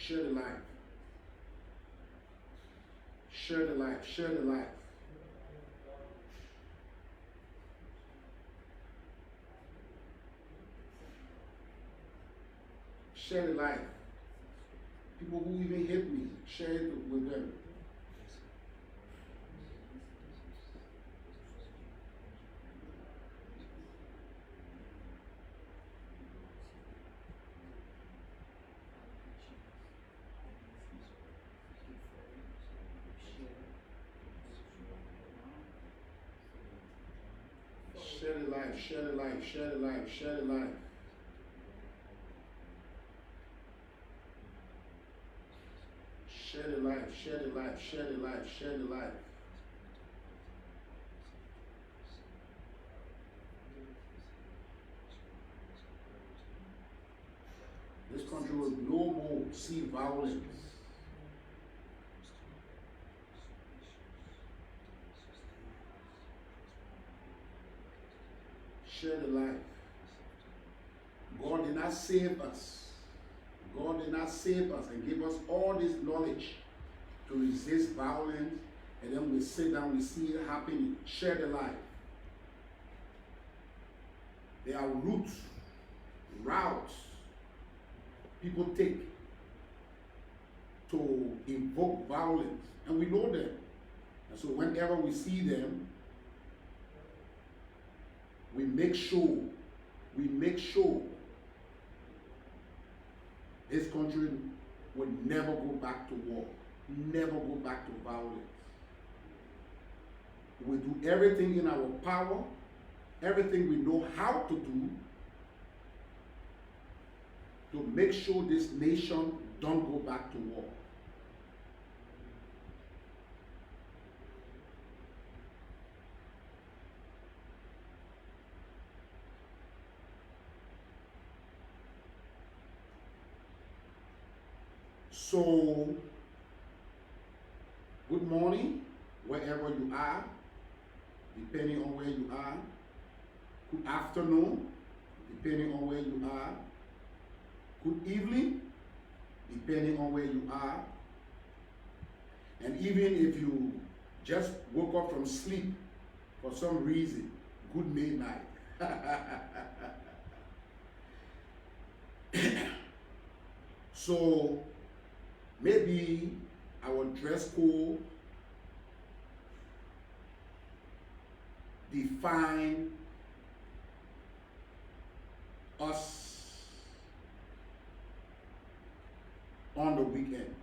Share the life. Share the life. Share the life. Share the life. People who even hate me, share it with them. Share the life, share the life, share the life, share the life. Share the life, share the life, share the life, share the life. This country will no more see violence. Share the life. God did not save us. God did not save us and give us all this knowledge to resist violence, and then we sit down, we see it happening. Share the life. There are routes people take to invoke violence, and we know them. And so whenever we see them, we make sure this country will never go back to war, never go back to violence. We do everything in our power, everything we know how to do, to make sure this nation don't go back to war. So, good morning, wherever you are, depending on where you are. Good afternoon, depending on where you are. Good evening, depending on where you are. And even if you just woke up from sleep for some reason, good midnight. So, maybe our dress code define us on the weekend.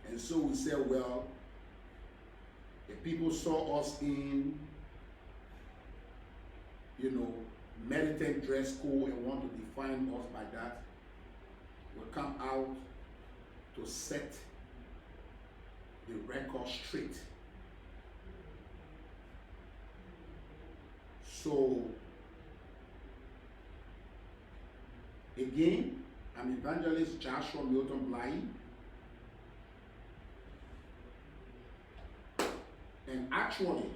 And so we said, well, if people saw us in, militant dress code and want to define us by that, we'll come out to set the record straight. So, again, I'm Evangelist Joshua Milton Bly. And actually,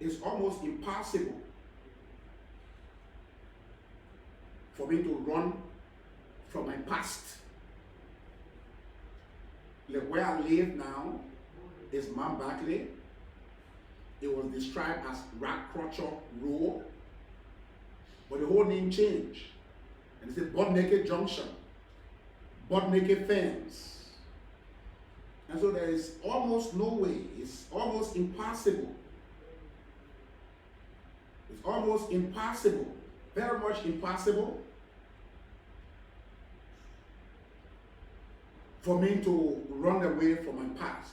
it's almost impossible for me to run from my past. Like where I live now is Mount Barclay. It was described as Rock Crutcher Road, but the whole name changed. And it said Butt Naked Junction, Butt Naked Fence. And so there is almost no way, it's almost impossible. It's almost impossible, very much impossible for me to run away from my past.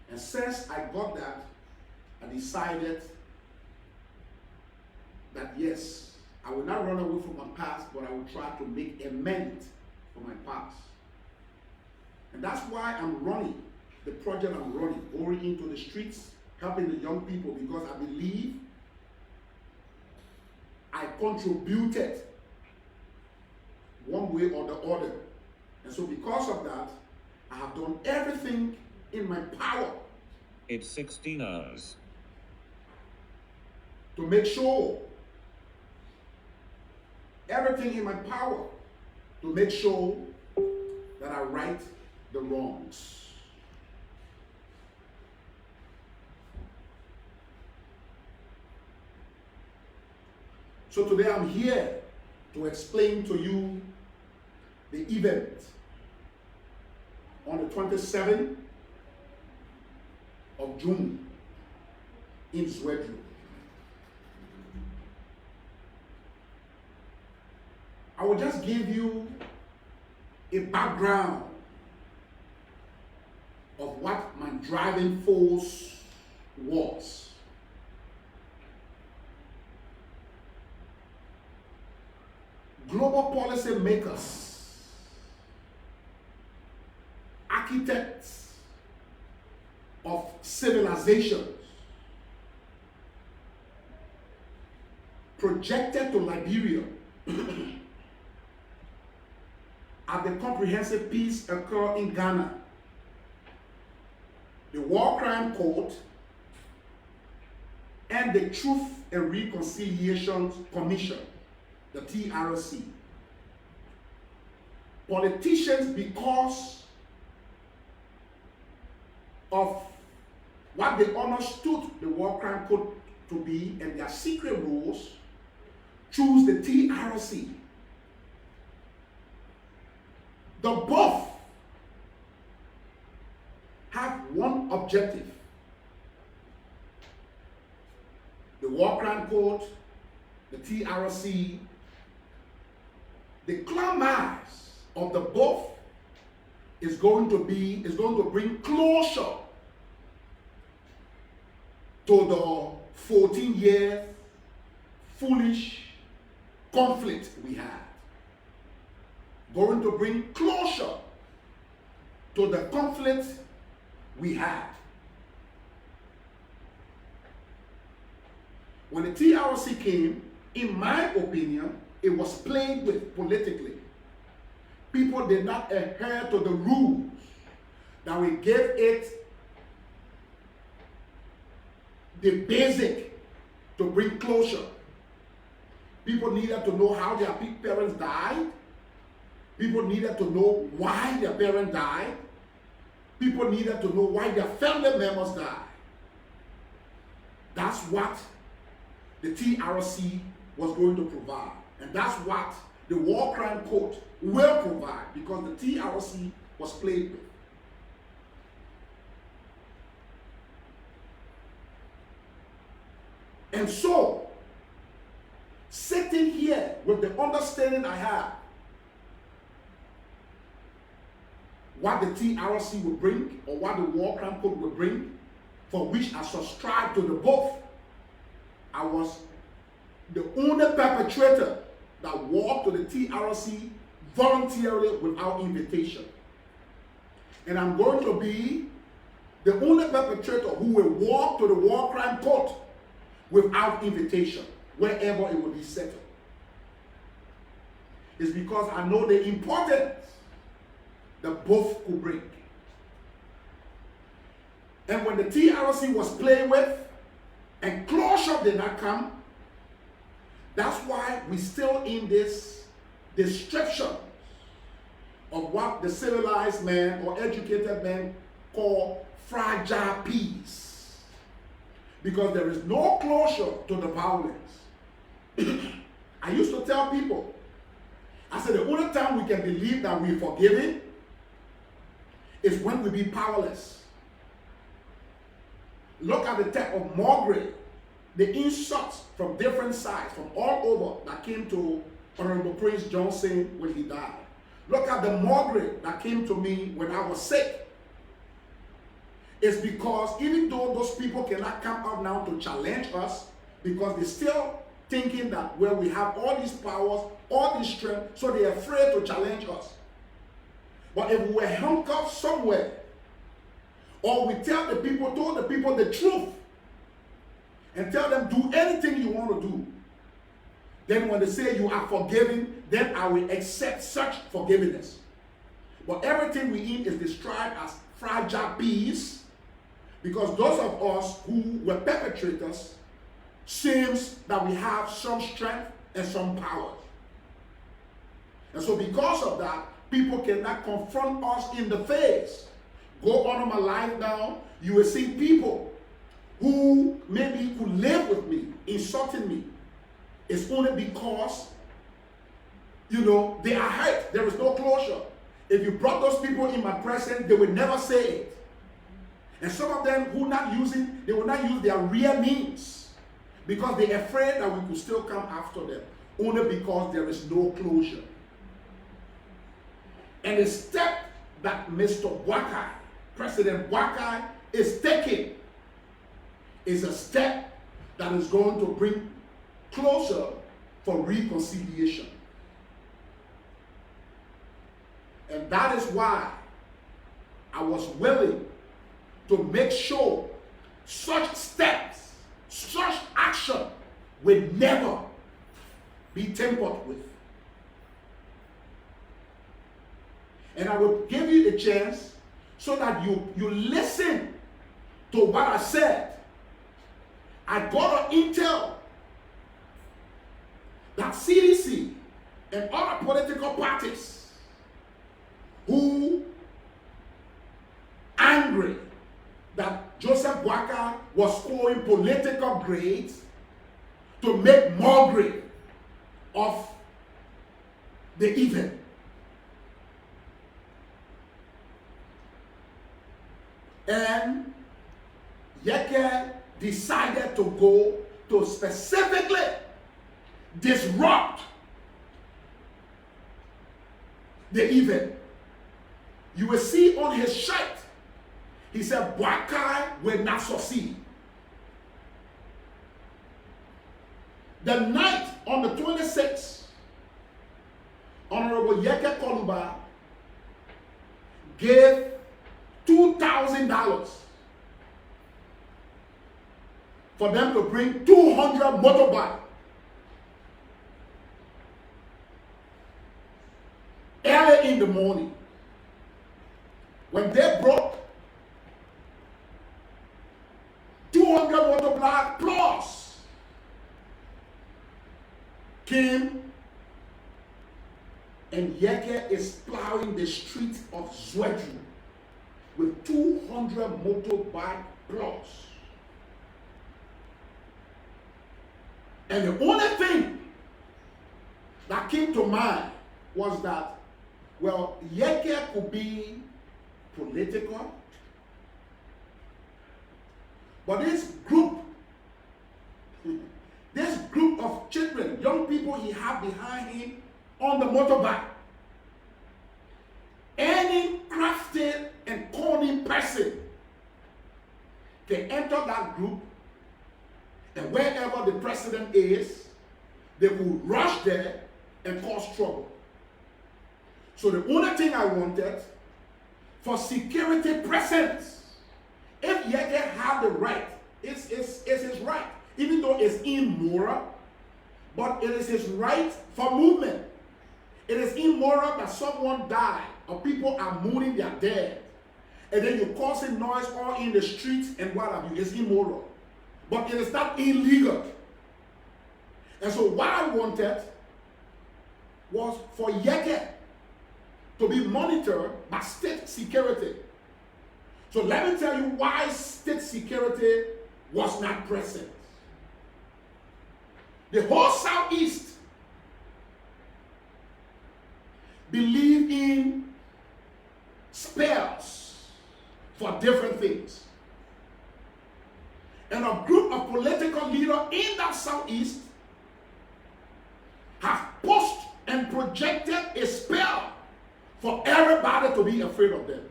And since I got that, I decided that yes, I will not run away from my past, but I will try to make amends for my past. And that's why I'm running the project I'm running, going into the streets, helping the young people, because I believe I contributed one way or the other. And so because of that, I have done everything in my power. It's 16 hours. To make sure everything in my power to make sure that I right the wrongs. So today I'm here to explain to you the event on the 27th of June in Zwedru. I will just give you a background of what my driving force was. Global policy makers, architects of civilizations, projected to Liberia at the comprehensive peace occur in Ghana. The War Crime Court and the Truth and Reconciliation Commission, the TRC. Politicians, because of what they understood the War Crime Code to be and their secret rules, choose the TRC. The both have one objective. The War Crime Code, the TRC, the climax of the both is going to bring closure to the 14-year foolish conflict we had. Going to bring closure to the conflict we had. When the TRC came, in my opinion, it was played with politically. People did not adhere to the rules that we gave it the basic to bring closure. People needed to know how their parents died. People needed to know why their parents died. People needed to know why their family members died. That's what the TRC was going to provide. And that's what the War Crime Court will provide, because the TRC was played with. And so, sitting here with the understanding I have, what the TRC will bring, or what the War Crime Code will bring, for which I subscribe to the both, I was the only perpetrator that walked to the TRC voluntarily without invitation. And I'm going to be the only perpetrator who will walk to the War Crime Court without invitation, wherever it will be settled. It's because I know the importance that both could bring. And when the TRC was played with and closure did not come, that's why we're still in this description of what the civilized man or educated man call fragile peace. Because there is no closure to the violence. I used to tell people, I said the only time we can believe that we're forgiven is when we be powerless. Look at the type of mockery, the insults from different sides, from all over, that came to Honorable Prince Johnson when he died. Look at the mockery that came to me when I was sick. It's because even though those people cannot come out now to challenge us, because they're still thinking that, well, we have all these powers, all this strength, so they're afraid to challenge us. But if we were hung up somewhere, or we told the people the truth, and tell them, do anything you want to do, then when they say you are forgiven, then I will accept such forgiveness. But everything we eat is described as fragile peace, because those of us who were perpetrators seems that we have some strength and some power. And so because of that, people cannot confront us in the face. Go on in my life now, you will see people who maybe could live with me, insulting me. It's only because, they are hurt. There is no closure. If you brought those people in my presence, they will never say it. And some of them they will not use their real names because they're afraid that we could still come after them, only because there is no closure. And the step that Mr. YEKEH, President YEKEH, is taking is a step that is going to bring closer for reconciliation. And that is why I was willing to make sure such steps, such action will never be tampered with. And I will give you the chance so that you listen to what I said. I got an intel that CDC and other political parties who angry that Joseph YEKEH was scoring political grades to make mockery of the event. And YEKEH decided to go to specifically disrupt the event. You will see on his shirt, he said, YEKEH will not succeed. The night on the 26th, Honorable YEKEH KOLUBAH gave $2,000 for them to bring 200 motorbikes early in the morning. When they brought 200 motorbikes plus came, and YEKEH is plowing the streets of Zwedru with 200 motorbike plus. And the only thing that came to mind was that, well, YEKEH could be political, but this group of children, young people he had behind him on the motorbike, any crafted and cunning person can enter that group, and wherever the president is, they will rush there and cause trouble. So the only thing I wanted for security presence, if YEKEH had the right, it's his right, even though it's immoral, but it is his right for movement. It is immoral that someone died or people are mourning their dead, and then you're causing noise all in the streets and what have you. It's immoral. But it is not illegal. And so what I wanted was for YEKEH to be monitored by state security. So let me tell you why state security was not present. The whole Southeast believe in spells for different things. And a group of political leaders in that Southeast have pushed and projected a spell for everybody to be afraid of them.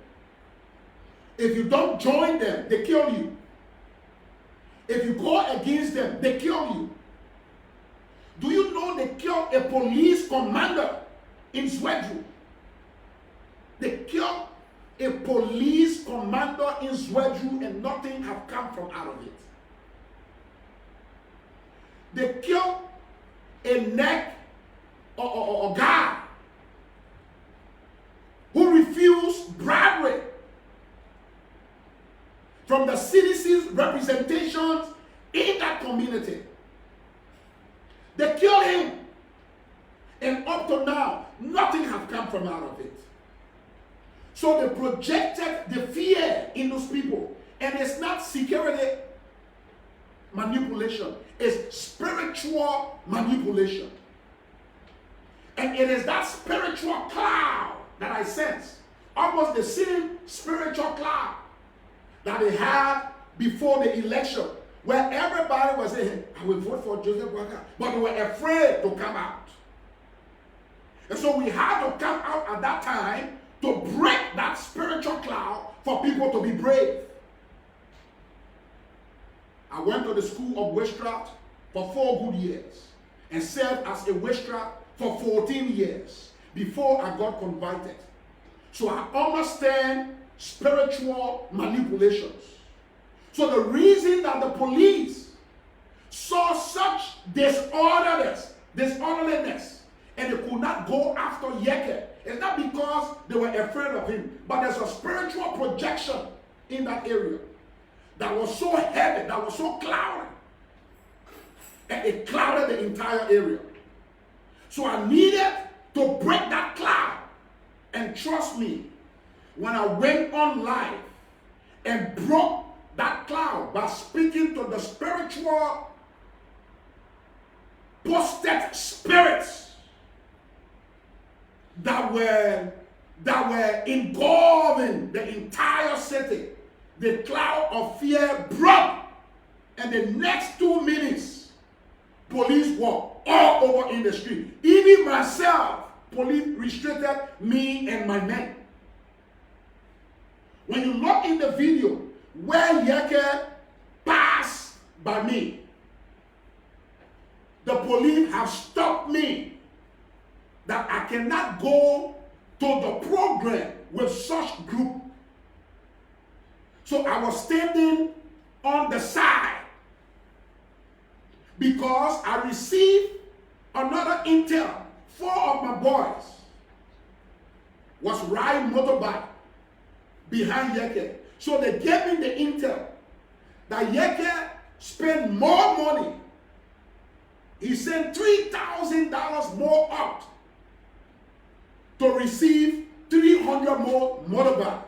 If you don't join them, they kill you. If you go against them, they kill you. Do you know they killed a police commander in Zwedru? They killed a police commander in Zwedru and nothing have come from out of it. They killed a neck or guy who refused bribery from the citizens' representations in that community. They killed him. And up to now, nothing come from out of it. So they projected the fear in those people. And it's not security manipulation. It's spiritual manipulation. And it is that spiritual cloud that I sense. Almost the same spiritual cloud that they had before the election. Where everybody was saying, I will vote for Joseph Walker. But they were afraid to come out. And so we had to come out at that time to break that spiritual cloud for people to be brave. I went to the school of witchcraft for 4 good years and served as a witchcraft for 14 years before I got converted. So I understand spiritual manipulations. So the reason that the police saw such disorderliness, and they could not go after YEKEH, it's not because they were afraid of him, but there's a spiritual projection in that area that was so heavy, that was so cloudy, and it clouded the entire area. So I needed to break that cloud. And trust me, when I went on live and broke that cloud by speaking to the spiritual posted spirits that were engulfing the entire city, the cloud of fear broke. And the next 2 minutes, police were all over in the street. Even myself, police restricted me and my men. When you look in the video where YEKEH passed by me, the police have stopped me that I cannot go to the program with such group. So I was standing on the side because I received another intel. 4 of my boys was riding motorbike behind YEKEH. So they gave me the intel that YEKEH spent more money. He sent $3,000 more out to receive 300 more motorbike.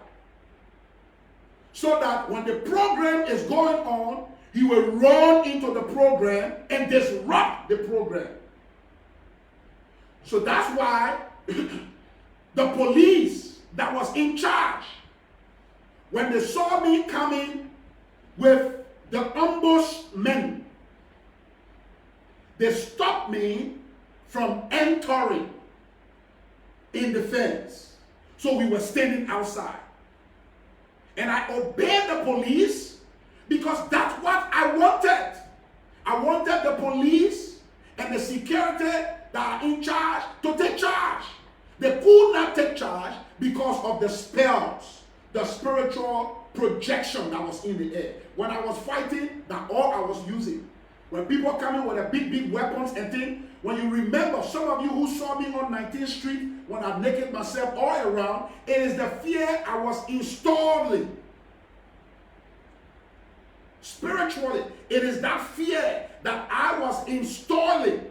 So that when the program is going on, he will run into the program and disrupt the program. So that's why the police that was in charge, when they saw me coming with the ambush men, they stopped me from entering in the fence. So we were standing outside. And I obeyed the police because that's what I wanted. I wanted the police and the security that are in charge to take charge. They could not take charge because of the spells, the spiritual projection that was in the air. When I was fighting, that's all I was using. When people come in with the big weapons and things, when you remember, some of you who saw me on 19th Street, when I naked myself all around, it is the fear I was installing. Spiritually, it is that fear that I was installing.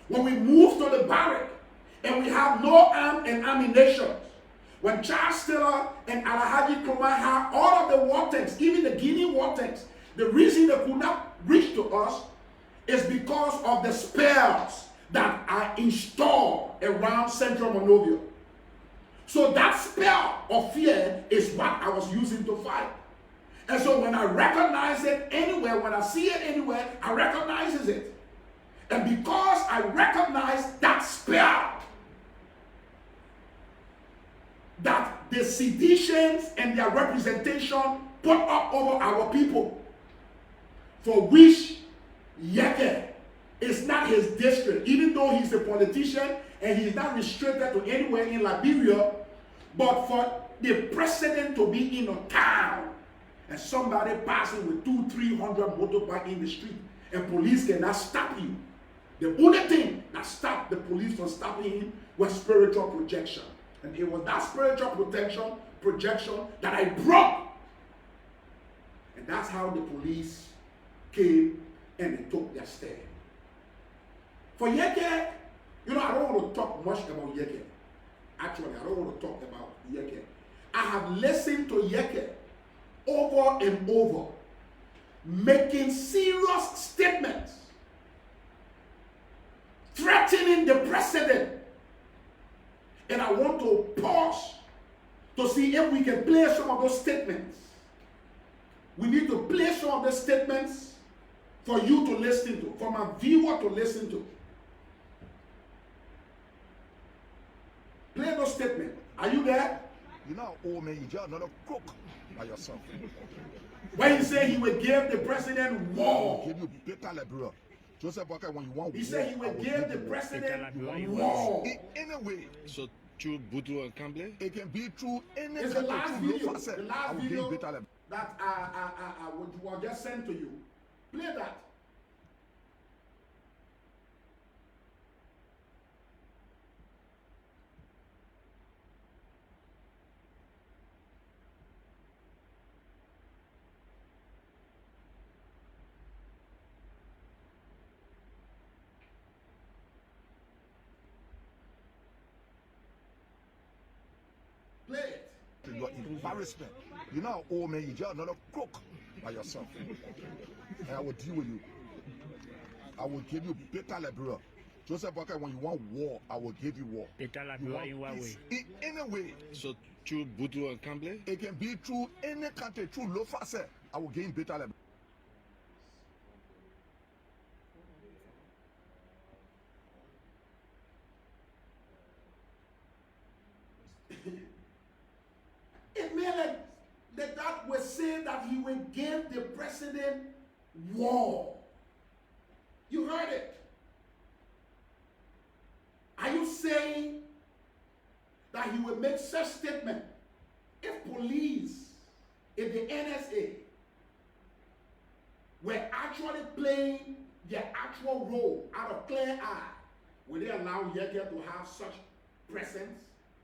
When we move to the barrack and we have no arm and ammunition, when Charles Taylor and Alhaji Kromah had all of the war tanks, even the Guinea war tanks, the reason they could not reach to us is because of the spells that are installed around Central Monrovia. So that spell of fear is what I was using to fight. And so when I recognize it anywhere, when I see it anywhere, I recognize it. And because I recognize that spell that the seditions and their representation put up over our people, for which YEKEH is not his district, even though he's a politician and he's not restricted to anywhere in Liberia, but for the president to be in a town and somebody passing with 200-300 motorbikes in the street and police cannot stop you. The only thing that stopped the police from stopping him was spiritual projection. And it was that spiritual projection that I broke. And that's how the police came and they took their stand. For YEKEH, I don't want to talk much about YEKEH. Actually, I don't want to talk about YEKEH. I have listened to YEKEH over and over, making serious statements, threatening the president. And I want to pause to see if we can play some of those statements. We need to play some of those statements for you to listen to, for my viewer to listen to. Play those statements. Are you there? You know, old man, you're not a crook by yourself. When he said he would give the president I will war. give you better liberal. Joseph Walker, when you want He said he war, I would will give the you war. president In war. any way, So through Butu and Kamble? it can be through any It's the country, last through video. no facet. The I last will give video you better liberal. that was just sent to you. Play that. Play it. To your embarrassment. You know, old man, you're not a crook by yourself. And I will deal with you. I will give you better liberal. Joseph Walker, when you want war, I will give you war. You want peace. In any way, So through Butu and Kamble? it can be through any country, through low facet. I will gain better liberal. It meant like that was saying that he will give the president war. You heard it. Are you saying that he will make such statement if police, if the NSA were actually playing their actual role out of clear eye? Will they allow YEKEH to have such presence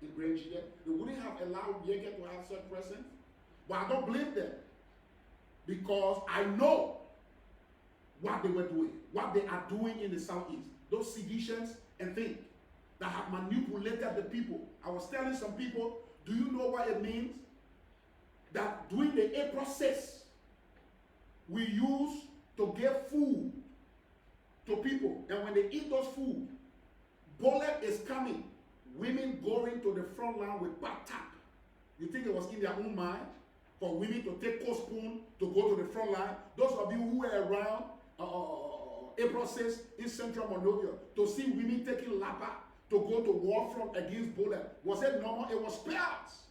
in Grand Chile? They wouldn't have allowed YEKEH to have such presence. But I don't blame them, because I know what they were doing, what they are doing in the Southeast. Those seditions and things that have manipulated the people. I was telling some people, do you know what it means? That during the April 6th, we used to give food to people. And when they eat those food, bullet is coming. Women going to the front line with back tap. You think it was in their own mind for women to take cold spoon to go to the front line? Those of you who were around April 6th in Central Monrovia, to see women taking lapa to go to war front against bullet. Was it normal? It was spells.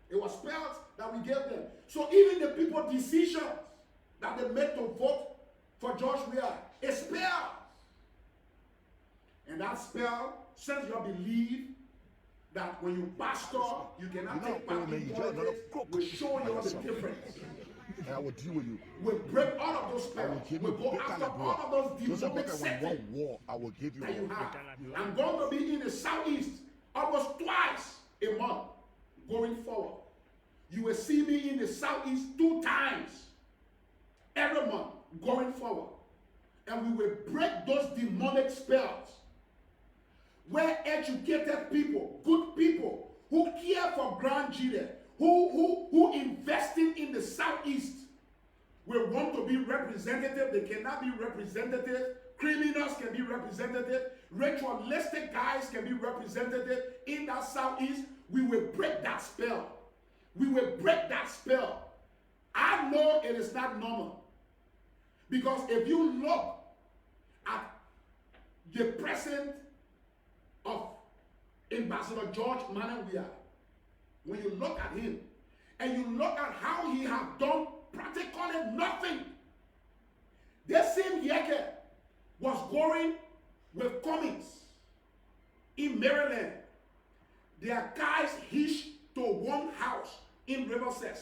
It was spells that we gave them. So even the people decisions that they made to vote for George Weah, it spells. And that spell, since you believe that when you pastor, you cannot take part in politics, will show you the difference. And I will deal with you. We'll break all of those I will spells. give We'll you go better after liberal. all of those Joseph demonic Walker, when you want settings war, I will give you that you war. have. I'm going to be in the Southeast almost twice a month going forward. You will see me in the Southeast 2 times every month going forward. And we will break those demonic spells where educated people, good people, who care for Grand Chile, who investing in the Southeast, will want to be representative. They cannot be representative. Criminals can be representative. Ritualistic guys can be representative in that Southeast. We will break that spell. We will break that spell. I know it is not normal. Because if you look at the present of Ambassador George Weah, when you look at him and you look at how he has done practically nothing. This same YEKEH was going with Cummings in Maryland. Their guys hitched to one house in Riverside.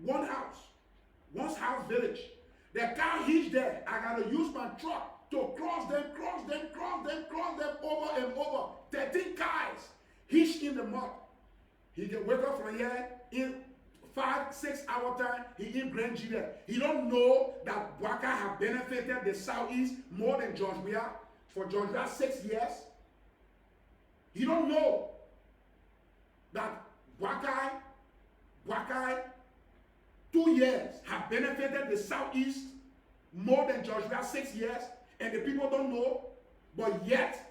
One house village. The car hitched there. I gotta use my truck to cross them over and over. 13 cars hitched in the mud. He can wake up from here in 5-6 hour time. He in Grand Chile. He don't know that Waka have benefited the Southeast more than George Weah for George Weah 6 years. He don't know that Wakai 2 years have benefited the Southeast more than Joshua 6 years, and the people don't know, but yet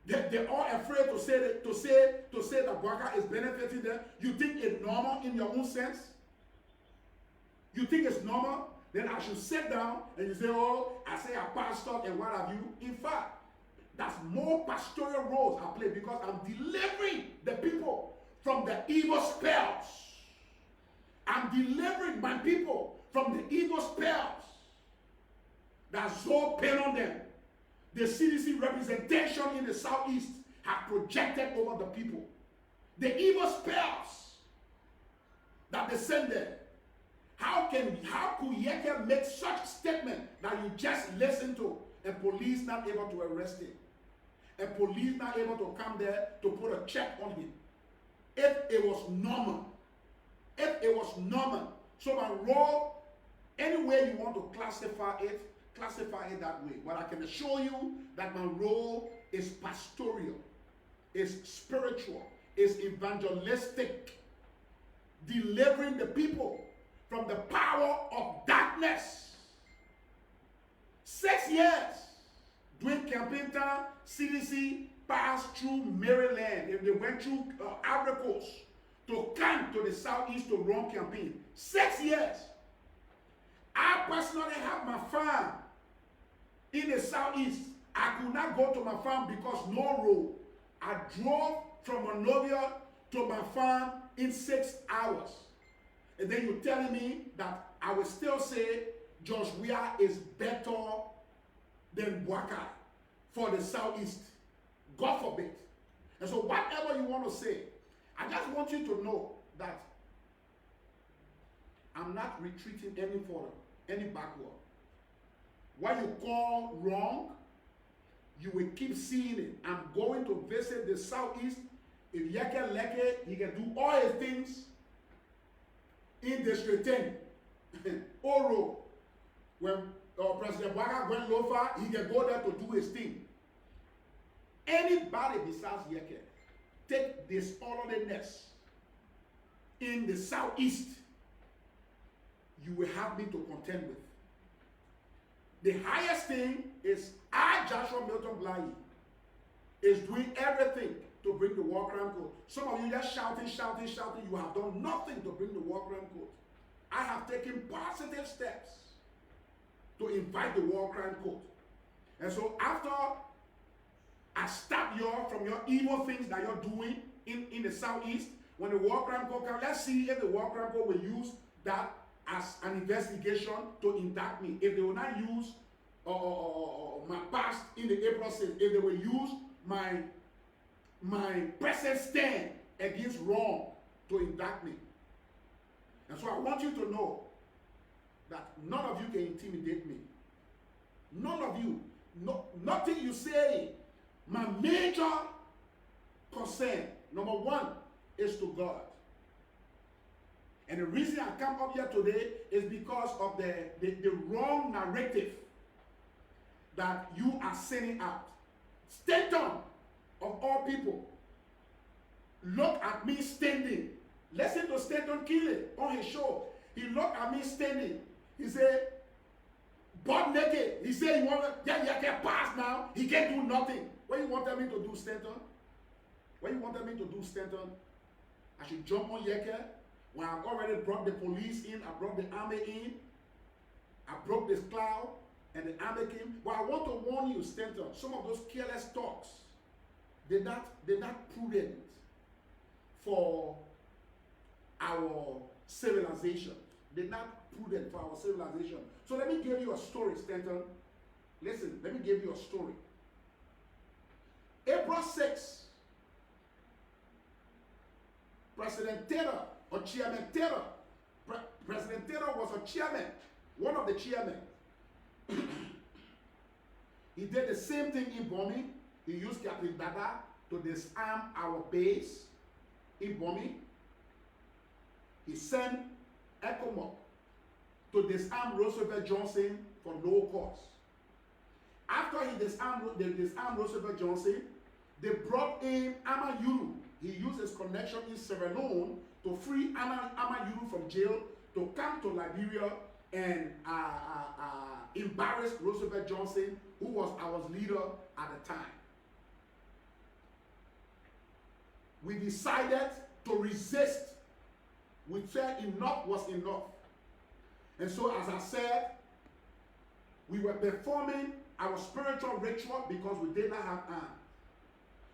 they're all afraid to say that Wakai is benefiting them. You think it's normal in your own sense? You think it's normal? Then I should sit down and you say, oh, I say a pastor and what have you. In fact, that's more pastoral roles I play because I'm delivering the people from the evil spells. I'm delivering my people from the evil spells that's so pain on them. The CDC representation in the Southeast have projected over the people. The evil spells that they send there. How could YEKEH make such statement that you just listen to and police not able to arrest him? And police not able to come there to put a check on him? If it was normal. If it was normal. So my role, any way you want to classify it that way. But I can assure you that my role is pastoral, is spiritual, is evangelistic, delivering the people from the power of darkness. 6 years during campaign time, CDC passed through Maryland. If they went through Ivory Coast to come to the Southeast to run campaign. 6 years. I personally have my farm in the Southeast. I could not go to my farm because no road. I drove from Monrovia to my farm in 6 hours. And then you're telling me that I will still say Joshua is better than Wakai for the Southeast. God forbid. And so whatever you want to say, I just want you to know that I'm not retreating any further, any backward. What you call wrong, you will keep seeing it. I'm going to visit the Southeast. If YEKEH Leke, he can do all his things in District 10. Oro, when President Wakai went lower, he can go there to do his thing. Anybody besides YEKEH take disorderliness in the Southeast, you will have me to contend with. The highest thing is Joshua Milton Blahyi is doing everything to bring the war crime code. Some of you just shouting. You have done nothing to bring the war crime code. I have taken positive steps to invite the war crime code. And so after I stop you from your evil things that you're doing in the Southeast, when the war crime code comes, let's see if the war crime code will use that as an investigation to indict me. If they will not use my past in the April 6th, if they will use my present stand against wrong to indict me. And so I want you to know that none of you can intimidate me. None of you. Nothing you say. My major concern, number one, is to God. And the reason I come up here today is because of the wrong narrative that you are sending out. Stanton, of all people, look at me standing. Listen to Stanton Keeley on his show. He looked at me standing. He said, butt naked. He said, you want to YEKEH pass now? He can't do nothing. What you wanted me to do, Stanton? What you wanted me to do, Stanton? I should jump on YEKEH? When I've already brought the police in, I brought the army in, I broke this cloud, and the army came. But I want to warn you, Stanton, some of those careless talks, they're not prudent for our civilization. They're not prudent for our civilization. So let me give you a story, Stanton. Listen, let me give you a story. April 6th, President Taylor, or Chairman Taylor, President Taylor was a chairman, one of the chairmen. He did the same thing in Bomi. He used Captain Dada to disarm our base in Bomi. He sent ECOMOG to disarm Roosevelt Johnson for no cause. After he disarmed Roosevelt Johnson, they brought in Amayuru he used his connection in Sierra Leone to free Amadou from jail to come to Liberia and embarrass Roosevelt Johnson, who was our leader at the time. We decided to resist. We said enough was enough. And so, as I said, we were performing our spiritual ritual because we did not have arms.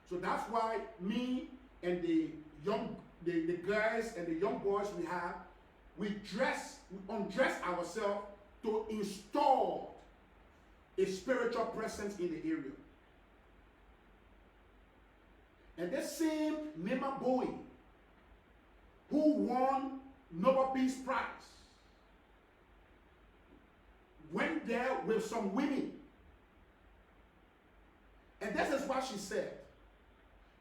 So that's why me and the guys and the young boys we undress ourselves to install a spiritual presence in the area. And this same Nema Bowie, who won Nobel Peace Prize, went there with some women. And this is what she said.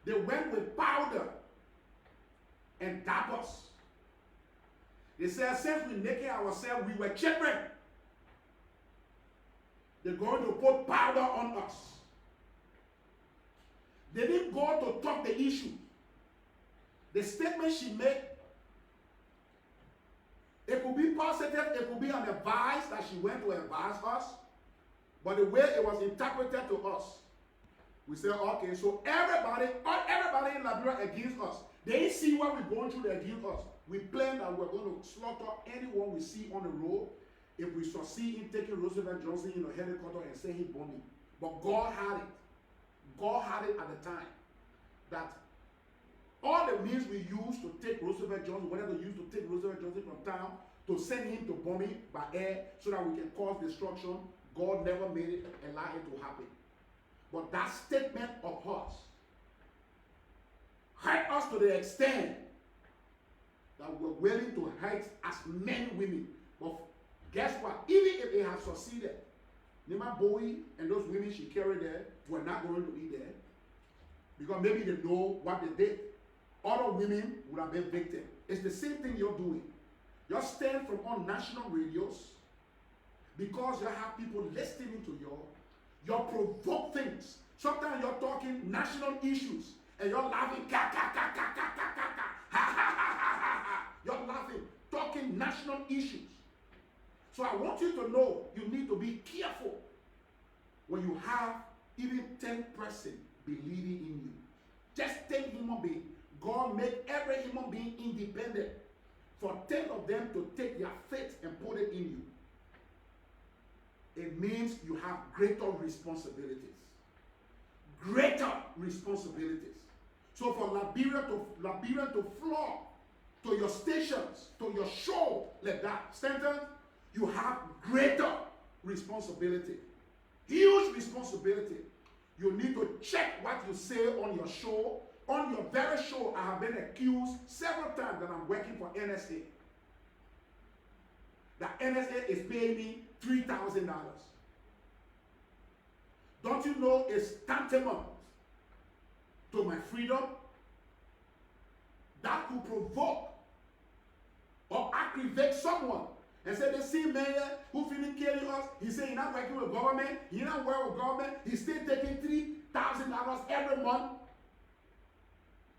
They went with powder and dappers. They said, since we naked ourselves, we were children. They're going to put powder on us. They didn't go to talk the issue. The statement she made, it could be positive, it could be an advice that she went to advise us, but the way it was interpreted to us, we said, okay, so everybody in Liberia against us. They didn't see what we're going through, they against us. We planned that we're going to slaughter anyone we see on the road if we succeed in taking Roosevelt Johnson in a helicopter and say he bombing. But God had it. God had it at the time that all the means we used to take Roosevelt Johnson, whatever we used to take Roosevelt Johnson from town, to send him to bombing by air so that we can cause destruction, God never made it, allow it to happen. But that statement of hers hurt us to the extent that we're willing to hurt as many women. But guess what? Even if it had succeeded, Nema Bowie and those women she carried there were not going to be there because maybe they know what they did. Other women would have been victims. It's the same thing you're doing. You stand from on national radios because you have people listening to you. You provoke things. Sometimes you're talking national issues and you're laughing. Ka, ka, ka, ka, ka, ka, ka, ka. Ha, ha, ha, ha, ha, ha. You're laughing, talking national issues. So I want you to know you need to be careful when you have even 10 person believing in you. Just 10 human beings. God made every human being independent. For 10 of them to take their faith and put it in you, it means you have greater responsibilities. Greater responsibilities. So for Liberia to flock to your stations, to your show like that, Stanton, you have greater responsibility. Huge responsibility. You need to check what you say on your show. On your very show, I have been accused several times that I'm working for NSA. That NSA is paying me $3,000. Don't you know it's tantamount to my freedom? That could provoke or aggravate someone and say, the same man who finished killing us, he said he's not working with government, he's not working with government, he's still taking $3,000 every month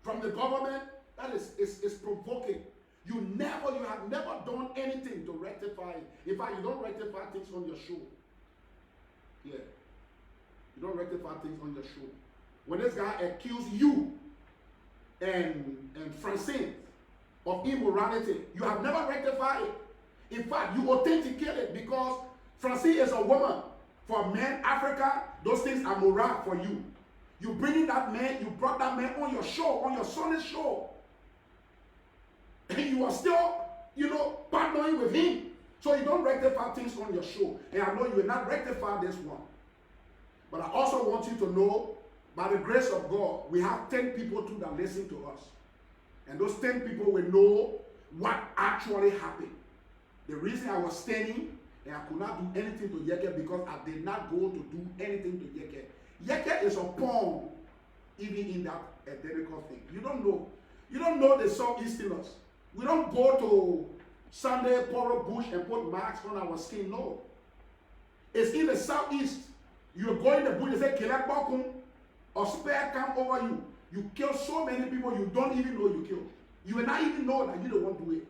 from the government. That is provoking. You have never done anything to rectify it. In fact, you don't rectify things on your show. Yeah. You don't rectify things on your show. When this guy accused you and Francine of immorality, you have never rectified it. In fact, you authenticate it because Francine is a woman. For men, Africa, those things are moral for you. You bringing that man, you brought that man on your show, on your son's show. And you are still, partnering with him. So you don't rectify things on your show. And I know you will not rectify this one. But I also want you to know, by the grace of God, we have 10 people too that listen to us. And those 10 people will know what actually happened. The reason I was standing and I could not do anything to YEKEH because I did not go to do anything to YEKEH. YEKEH is a pawn even in that identical thing. You don't know. You don't know the Southeasterners. We don't go to Sunday, Poro Bush and put marks on our skin. No. It's in the Southeast. You're going to the bush and say, Kelek Bokum, or spare come over you. You kill so many people you don't even know you killed. You will not even know that you don't want to do it.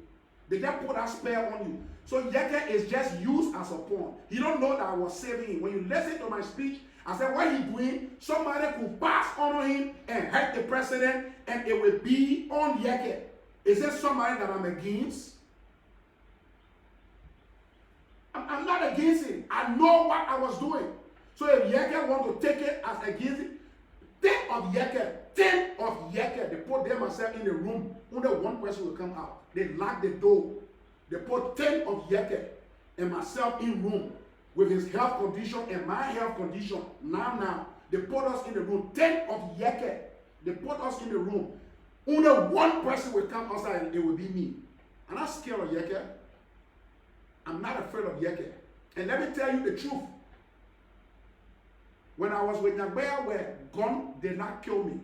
They just put that spell on you. So YEKEH is just used as a pawn. He don't know that I was saving him. When you listen to my speech, I said what he doing, somebody could pass on him and hurt the president, and it will be on YEKEH. Is there somebody that I'm against? I'm not against it. I know what I was doing. So if YEKEH want to take it as against it, think of YEKEH. Think of YEKEH. They put them myself in the room. Only one person will come out. They lock the door. They put 10 of YEKEH and myself in room with his health condition and my health condition. Now. They put us in the room. 10 of YEKEH. They put us in the room. Only one person will come outside and it will be me. I'm not scared of YEKEH. I'm not afraid of YEKEH. And let me tell you the truth. When I was with Nagbeya, where gun did not kill me,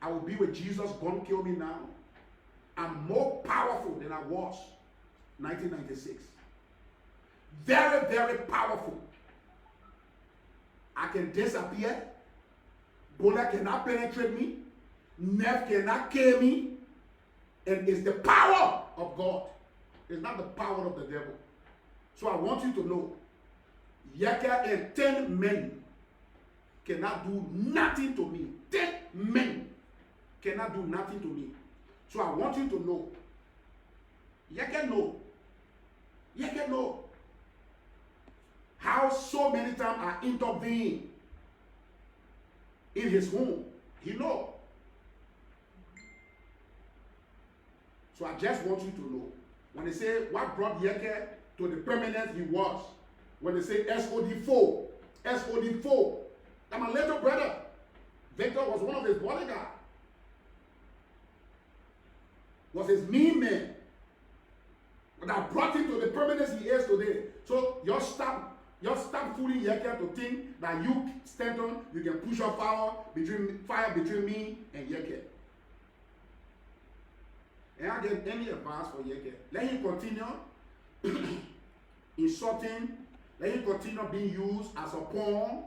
I will be with Jesus, gun kill me now. I'm more powerful than I was 1996. Very, very powerful. I can disappear. Bullet cannot penetrate me. Knife cannot kill me. And it's the power of God. It's not the power of the devil. So I want you to know, YEKEH and 10 men cannot do nothing to me. 10 men cannot do nothing to me. So I want you to know, YEKEH know. YEKEH know how so many times I intervene in his home. He know. So I just want you to know, when they say what brought YEKEH to the permanence he was, when they say SOD4, SOD4, that's my little brother. Victor was one of his bodyguards. Was his mean man. But I brought him to the permanence he is today. So just stop fooling YEKEH to think that you, Stanton, you can push your fire between me and YEKEH. And I get any advice for YEKEH. Let him continue insulting. Let him continue being used as a pawn.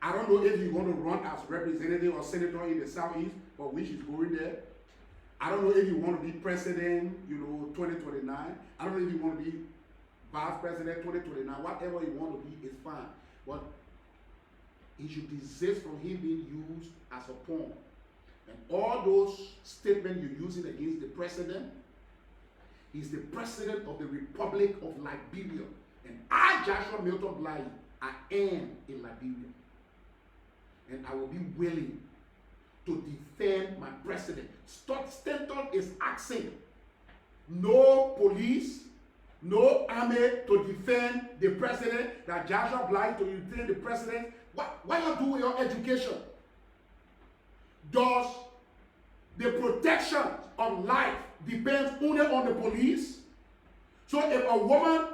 I don't know if he's going to run as representative or senator in the Southeast, for which he's going there. I don't know if he want to be president, 2029. I don't know if he want to be vice president 2029. Whatever he want to be is fine. But he should desist from him being used as a pawn. And all those statements you're using against the president, he's the president of the Republic of Liberia. And I, Joshua Milton Bly, I am in Liberia. And I will be willing to defend my president. Stanton is asking no police, no army to defend the president, that Joshua Bly to defend the president. What you do with your education? Does the protection of life depends only on the police? So if a woman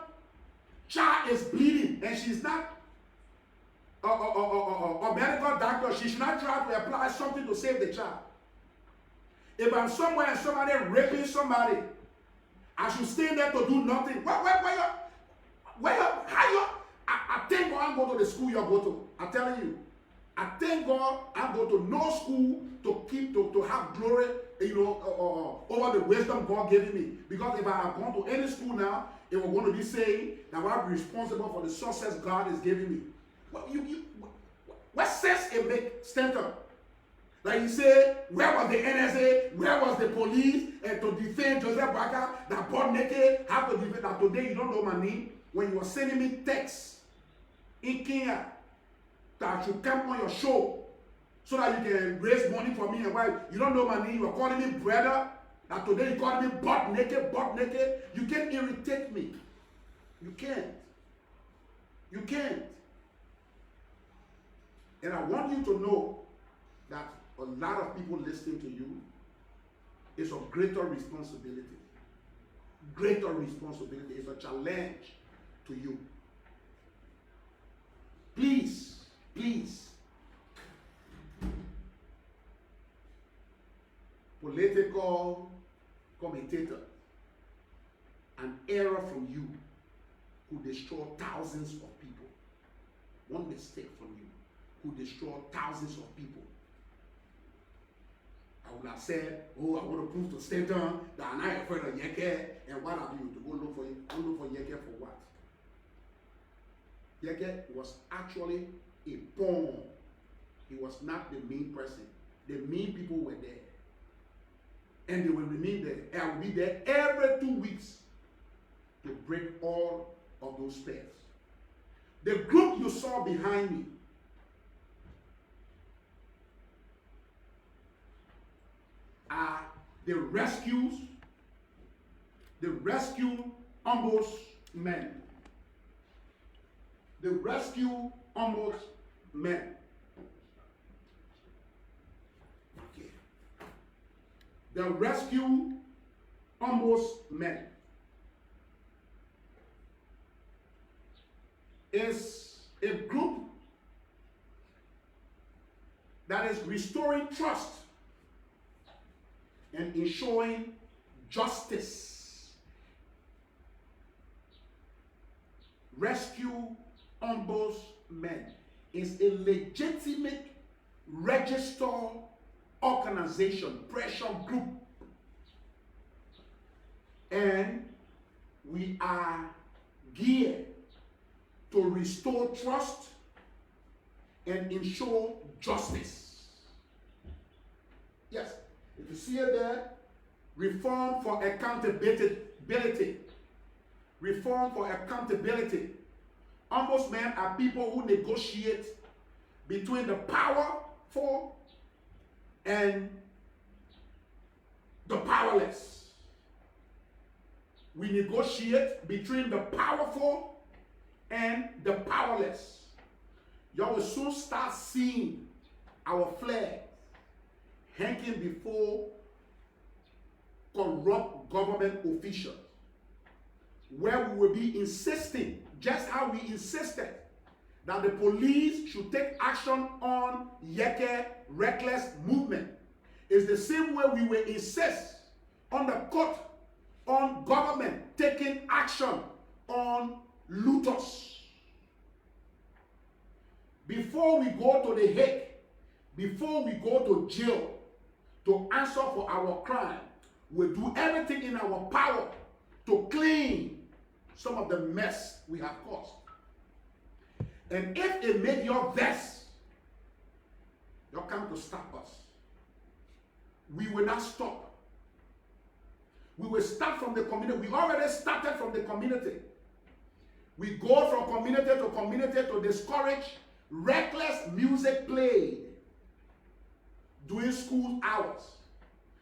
child is bleeding and she's not a medical doctor, she should not try to apply something to save the child. If I'm somewhere and somebody raping somebody, I should stay there to do nothing. I thank God I go to the school you go to. I'm telling you. I thank God I go to no school to have glory, over the wisdom God gave me. Because if I have gone to any school now, it was going to be saying that I'm responsible for the success God is giving me. What sense it makes, Stanton? Like you say, where was the NSA? Where was the police? And to defend Joseph Baka, that bought naked, have to defend that today you don't know my name. When you were sending me texts in Kenya that I should come on your show so that you can raise money for me and why you don't know my name, you are calling me brother. That today you call me butt naked. You can't irritate me. You can't. You can't. And I want you to know that a lot of people listening to you is of greater responsibility. Greater responsibility. It's a challenge to you. Please. Political commentator, an error from you could destroy thousands of people. One mistake from you could destroy thousands of people. I would have said, oh, I want to prove to Satan that I'm not afraid of YEKEH, and what have you to go look for YEKEH for what? YEKEH was actually a pawn. He was not the main person. The main people were there. And they will remain there. And I will be there every 2 weeks to break all of those spells. The group you saw behind me are the rescue ombudsmen. The rescue ombudsmen. Okay. The rescue ombudsmen is a group that is restoring trust and ensuring justice. Rescue ombudsmen is a legitimate registered organization, pressure group, and we are geared to restore trust and ensure justice. Yes, if you see it there, reform for accountability. Reform for accountability. Ombudsmen are people who negotiate between the powerful and the powerless. We negotiate between the powerful and the powerless. Y'all will soon start seeing our flag hanging before corrupt government officials, where we will be insisting, just how we insisted that the police should take action on YEKEH reckless movement. It's the same way we will insist on the court, on government taking action on looters. Before we go to the YEKEH, before we go to jail to answer for our crime, we'll do everything in our power to clean some of the mess we have caused. And if it made your vex, you come to stop us. We will not stop. We will start from the community. We already started from the community. We go from community to discourage reckless music played during school hours,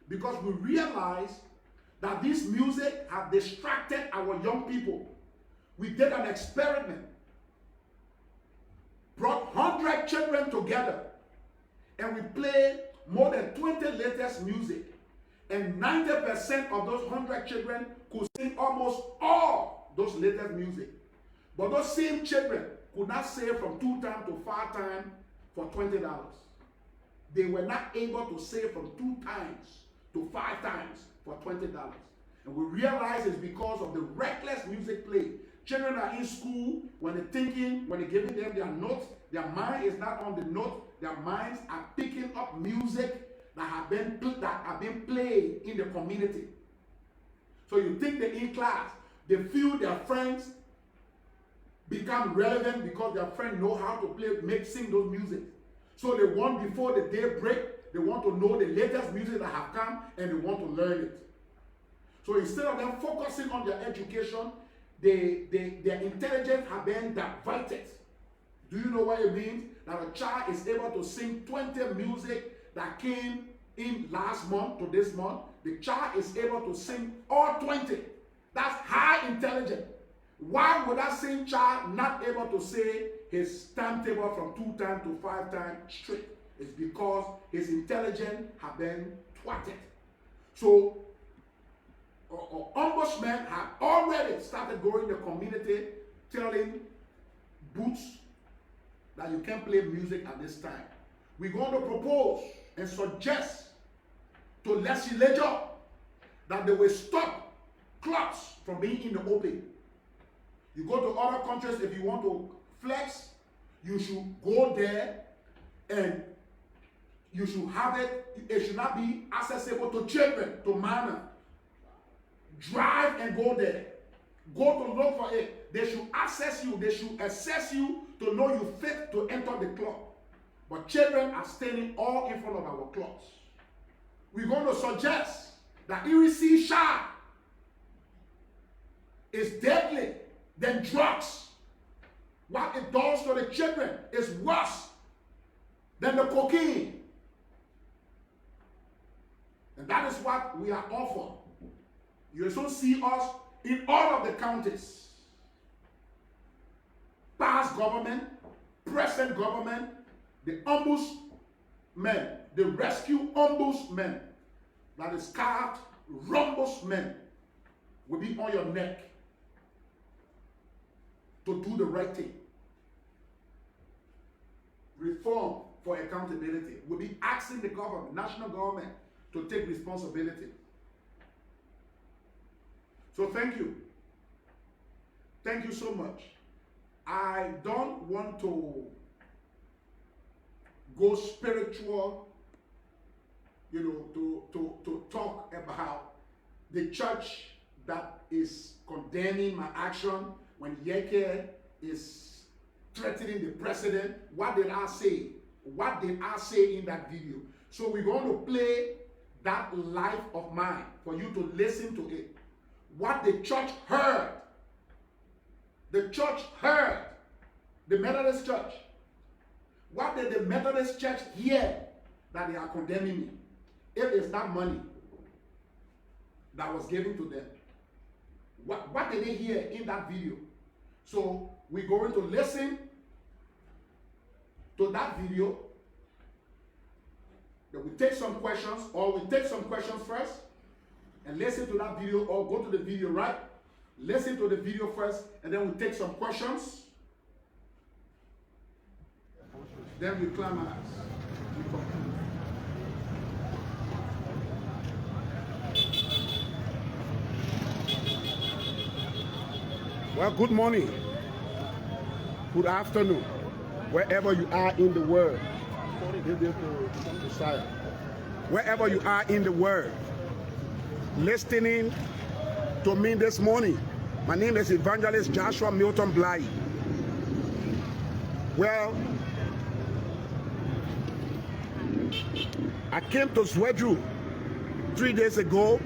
because we realize that this music has distracted our young people. We did an experiment, brought 100 children together, and we played more than 20 latest music, and 90% of those 100 children could sing almost all those latest music. But those same children could not save from 2 times to 5 times for $20. They were not able to save from 2 times to 5 times for $20. And we realize it's because of the reckless music played. Children are in school, when they're thinking, when they're giving them their notes, their mind is not on the note. Their minds are picking up music that have been played in the community. So you think they're in class, they feel their friends become relevant because their friends know how to sing those music. So they want, before the day break, they want to know the latest music that have come and they want to learn it. So instead of them focusing on their education, their intelligence have been diverted. Do you know what it means? That a child is able to sing 20 music that came in last month to this month. The child is able to sing all 20. That's high intelligence. Why would that same child not able to say his timetable from 2 times to 5 times straight? It's because his intelligence have been thwarted. So ombudsmen have already started going in the community telling booths that you can't play music at this time. We're going to propose and suggest to legislature that they will stop clubs from being in the open. You go to other countries, if you want to flex, you should go there and you should have it. It should not be accessible to children, to minors. Drive and go there. Go to look for it. They should access you. They should assess you to know you fit to enter the club. But children are standing all in front of our clubs. We're going to suggest that ERC shot is deadly than drugs. What it does to the children is worse than the cocaine. And that is what we are offered. You also see us in all of the counties. Past government, present government, the ombudsman, the rescue ombudsman, that is called rumbudsman, will be on your neck to do the right thing. Reform for accountability. We'll be asking the government, national government, to take responsibility. So thank you. Thank you so much. I don't want to go spiritual, to talk about the church that is condemning my action when YEKEH is threatening the president. What did I say? What did I say in that video? So we're going to play that life of mine for you to listen to it. What the church heard. The church heard. The Methodist church. What did the Methodist church hear that they are condemning me? It is that money that was given to them. What did they hear in that video? So we're going to listen to that video. Then we take some questions, or we take some questions first and listen to that video, or go to the video, right? Listen to the video first, and then we take some questions. Then we climax. We conclude. Well, good morning, good afternoon, wherever you are in the world. Wherever you are in the world, listening to me this morning. My name is Evangelist Joshua Milton Bly. Well, I came to Zwedru 3 days ago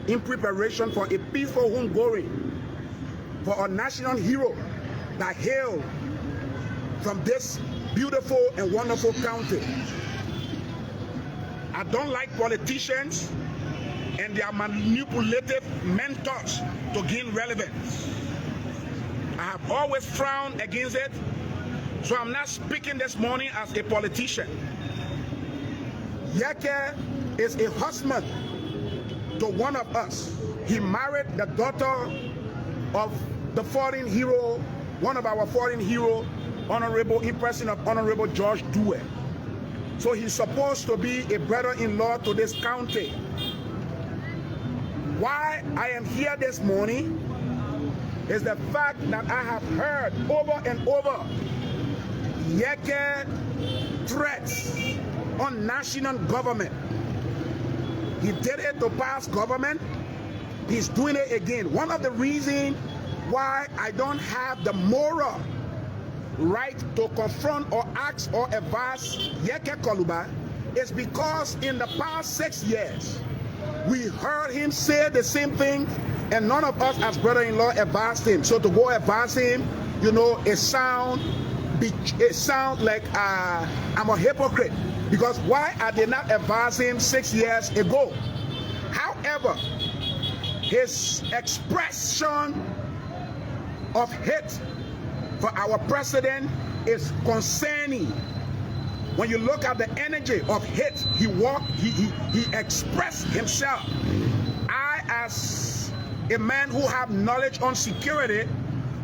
in preparation for a peaceful homegoing for a national hero that hailed from this beautiful and wonderful county. I don't like politicians and their manipulative mentors to gain relevance. I have always frowned against it, so I'm not speaking this morning as a politician. YEKEH is a husband to one of us. He married the daughter of the foreign hero, one of our foreign hero, Honorable, in person of Honorable George Dewey. So he's supposed to be a brother-in-law to this county. Why I am here this morning is the fact that I have heard over and over YEKEH threats on national government. He did it to past government. He's doing it again. One of the reasons why I don't have the moral right to confront or ask or advise YEKEH KOLUBAH is because in the past 6 years, we heard him say the same thing, and none of us as brother-in-law advised him. So to go advise him, it sound like I'm a hypocrite, because why I did not advise him 6 years ago. However, his expression of hate for our president is concerning. When you look at the energy of hate he expressed himself. I, as a man who have knowledge on security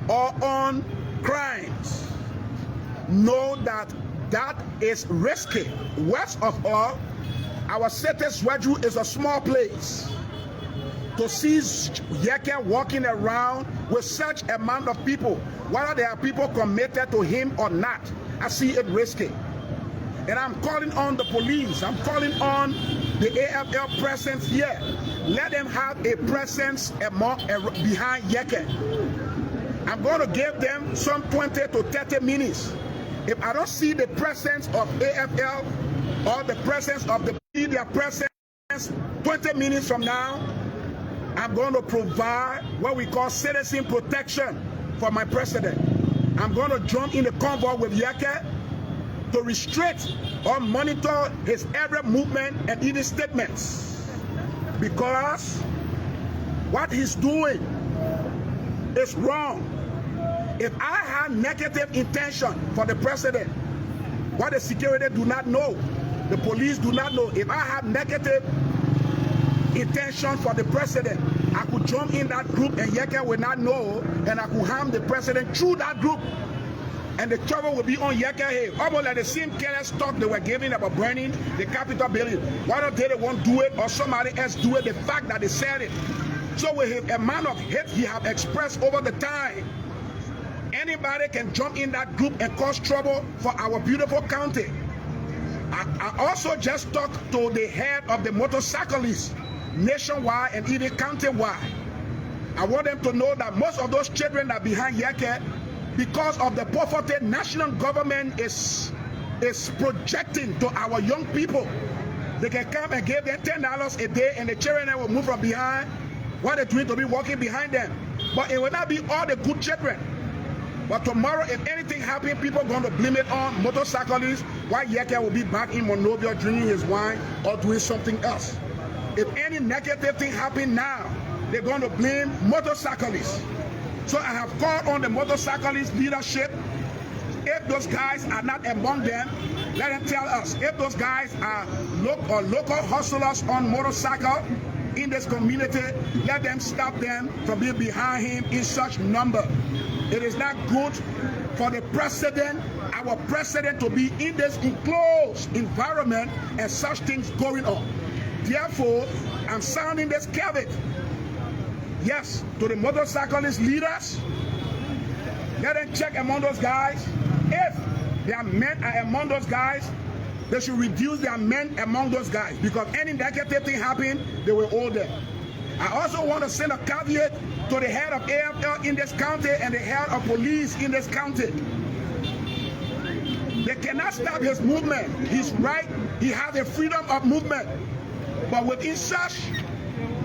or on crimes, know that that is risky. Worst of all, our city Zwedru is a small place. To see YEKEH walking around with such amount of people, whether there are people committed to him or not, I see it risky. And I'm calling on the police. I'm calling on the AFL presence here. Let them have a presence behind YEKEH. I'm going to give them some 20 to 30 minutes. If I don't see the presence of AFL or the presence of the media presence 20 minutes from now, I'm going to provide what we call citizen protection for my president. I'm going to jump in the convoy with YEKEH to restrict or monitor his every movement and even statements, because what he's doing is wrong. If I have negative intention for the president, what the security do not know, the police do not know, if I have negative intention for the president, I could jump in that group and YEKEH will not know, and I could harm the president through that group. And the trouble will be on YEKEH. Almost like the same careless talk they were giving about burning the Capitol building. Why don't they won't do it, or somebody else do it? The fact that they said it. So with his amount of hate he have expressed over the time, anybody can jump in that group and cause trouble for our beautiful county. I also just talked to the head of the motorcyclists nationwide and even county-wide. I want them to know that most of those children that are behind YEKEH, because of the poverty national government is projecting to our young people, they can come and give them $10 a day and the children will move from behind what they're doing to be walking behind them. But it will not be all the good children. But tomorrow, if anything happens, people are going to blame it on motorcyclists, while YEKEH will be back in Monrovia drinking his wine or doing something else. If any negative thing happens now, they're going to blame motorcyclists. So I have called on the motorcyclist leadership. If those guys are not among them, let them tell us. If those guys are local hustlers on motorcycle in this community, let them stop them from being behind him in such number. It is not good for the president, our president, to be in this enclosed environment and such things going on. Therefore, I'm sounding this caveat. Yes, to the motorcyclist leaders, let them check among those guys. If their men are among those guys, they should reduce their men among those guys, because any negative thing happen, they will hold them. I also want to send a caveat to the head of AFL in this county and the head of police in this county. They cannot stop his movement. He's right. He has a freedom of movement. But within such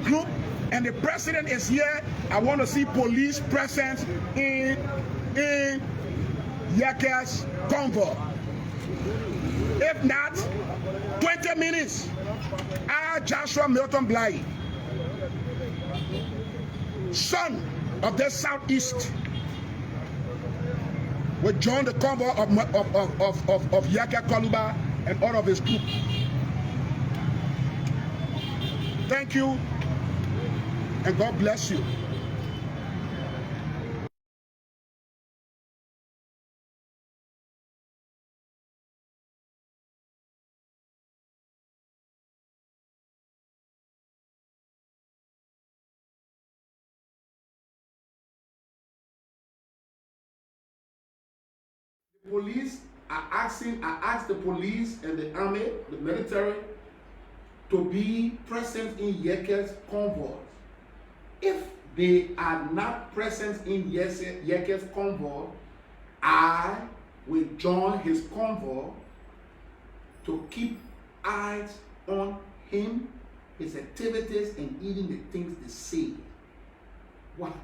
group, and the president is here, I want to see police presence in YEKEH's convoy. If not, 20 minutes, Joshua Milton Bly, son of the Southeast, will join the convoy of YEKEH KOLUBAH and all of his group. Thank you, and God bless you. The police are asked the police and the army, the military, to be present in YEKEH's convoys. If they are not present in YEKEH's convoy, I will join his convoy to keep eyes on him, his activities, and even the things they say. What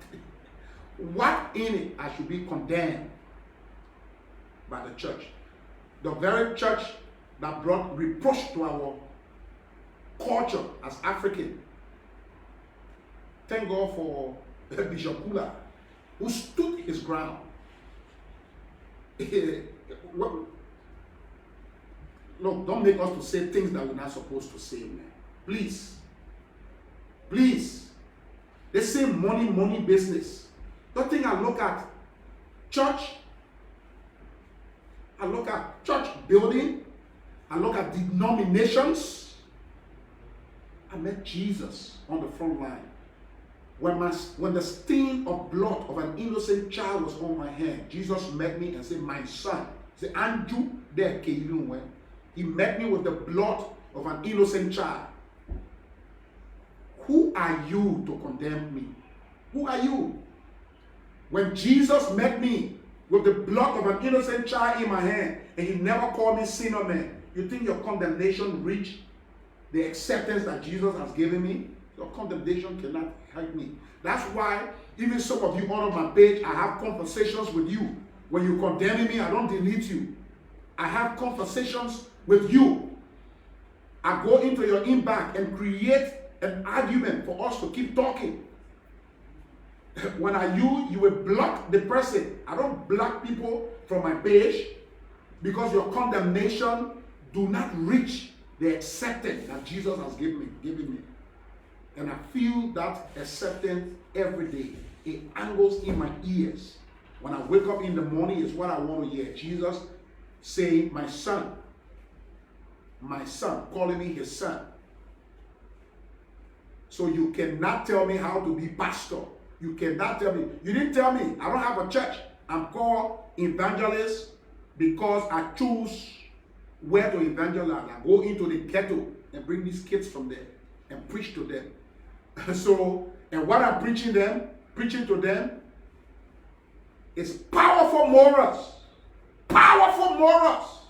in it I should be condemned by the church? The very church that brought reproach to our culture as African. Thank God for Bishop Kula, who stood his ground. Look, don't make us to say things that we're not supposed to say, man. Please. Please. They say money business. Don't think I look at church. I look at church building. I look at denominations. I met Jesus on the front line. When the stain of blood of an innocent child was on my hand, Jesus met me and said, "My son." He said, "Andrew, there, He met me with the blood of an innocent child. Who are you to condemn me? Who are you? When Jesus met me with the blood of an innocent child in my hand, and he never called me sinner man, you think your condemnation reached the acceptance that Jesus has given me? Your condemnation cannot help me. That's why even some of you on my page, I have conversations with you. When you condemn me, I don't delete you. I have conversations with you. I go into your inbox and create an argument for us to keep talking. When you will block the person. I don't block people from my page because your condemnation do not reach the acceptance that Jesus has given me. And I feel that acceptance every day. It angles in my ears. When I wake up in the morning, it's what I want to hear. Jesus saying, my son, calling me his son. So you cannot tell me how to be pastor. You cannot tell me. You didn't tell me. I don't have a church. I'm called evangelist because I choose where to evangelize. I go into the ghetto and bring these kids from there and preach to them. So, and what I'm preaching to them is powerful morals. Powerful morals.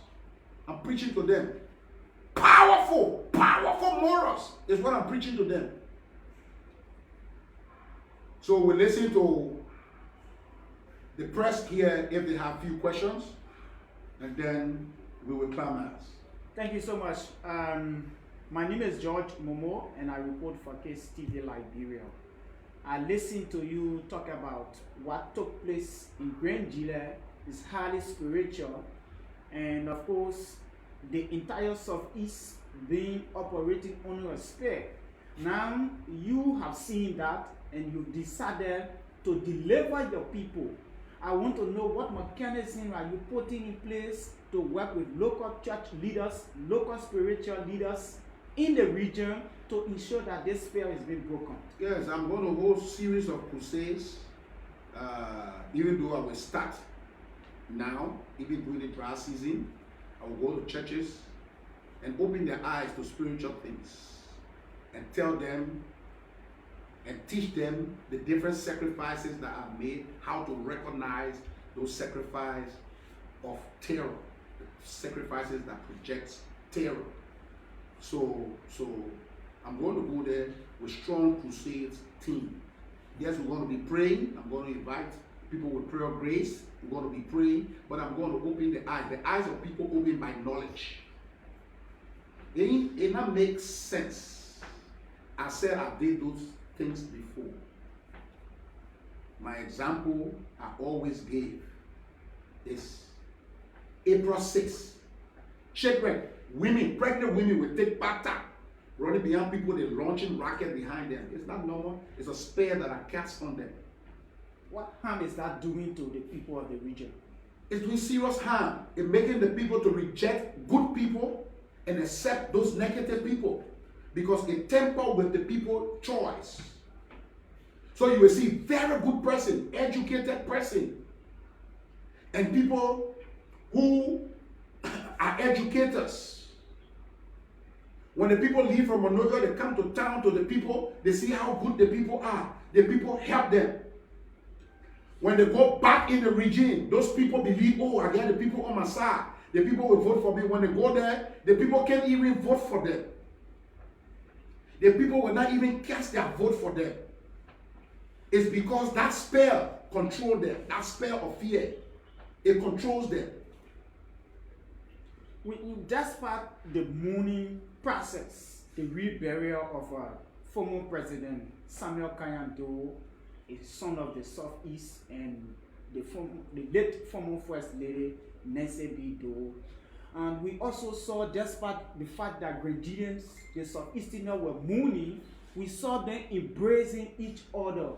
I'm preaching to them. Powerful morals is what I'm preaching to them. So we'll listen to the press here if they have few questions, and then we will climax. Thank you so much. My name is George Momo, and I report for Case TV Liberia. I listened to you talk about what took place in Grand Gila is highly spiritual, and of course, the entire Southeast being operating under a spell. Now you have seen that, and you decided to deliver your people. I want to know what mechanism are you putting in place to work with local church leaders, local spiritual leaders in the region to ensure that this spell is being broken. Yes, I'm going to hold a series of crusades, even though I will start now, even during the dry season. I will go to churches and open their eyes to spiritual things and tell them and teach them the different sacrifices that are made, how to recognize those sacrifices of terror, the sacrifices that project terror. So I'm going to go there with strong crusades team. Yes, we're going to be praying. I'm going to invite people with prayer grace. We're going to be praying, but I'm going to open the eyes of people opened by knowledge. It not makes sense. I said I did those things before. My example I always gave is April 6th. Shipwreck. Women, pregnant women will take batter, running behind people, they're launching rocket behind them. It's not normal. It's a spell that I cast on them. What harm is that doing to the people of the region? It's doing serious harm. It's making the people to reject good people and accept those negative people, because it tempers with the people's choice. So you will see very good person, educated person, and people who are educators. When the people leave from Monrovia, they come to town to the people, they see how good the people are. The people help them. When they go back in the region, those people believe, oh, I got the people on my side. The people will vote for me. When they go there, the people can't even vote for them. The people will not even cast their vote for them. It's because that spell controls them. That spell of fear, it controls them. We just part the mourning process, the reburial of former President Samuel Kayando, a son of the Southeast, and the late former First Lady Nancy B. Doe. And we also saw, despite the fact that Grenadians, the Southeasterners, were mourning, we saw them embracing each other.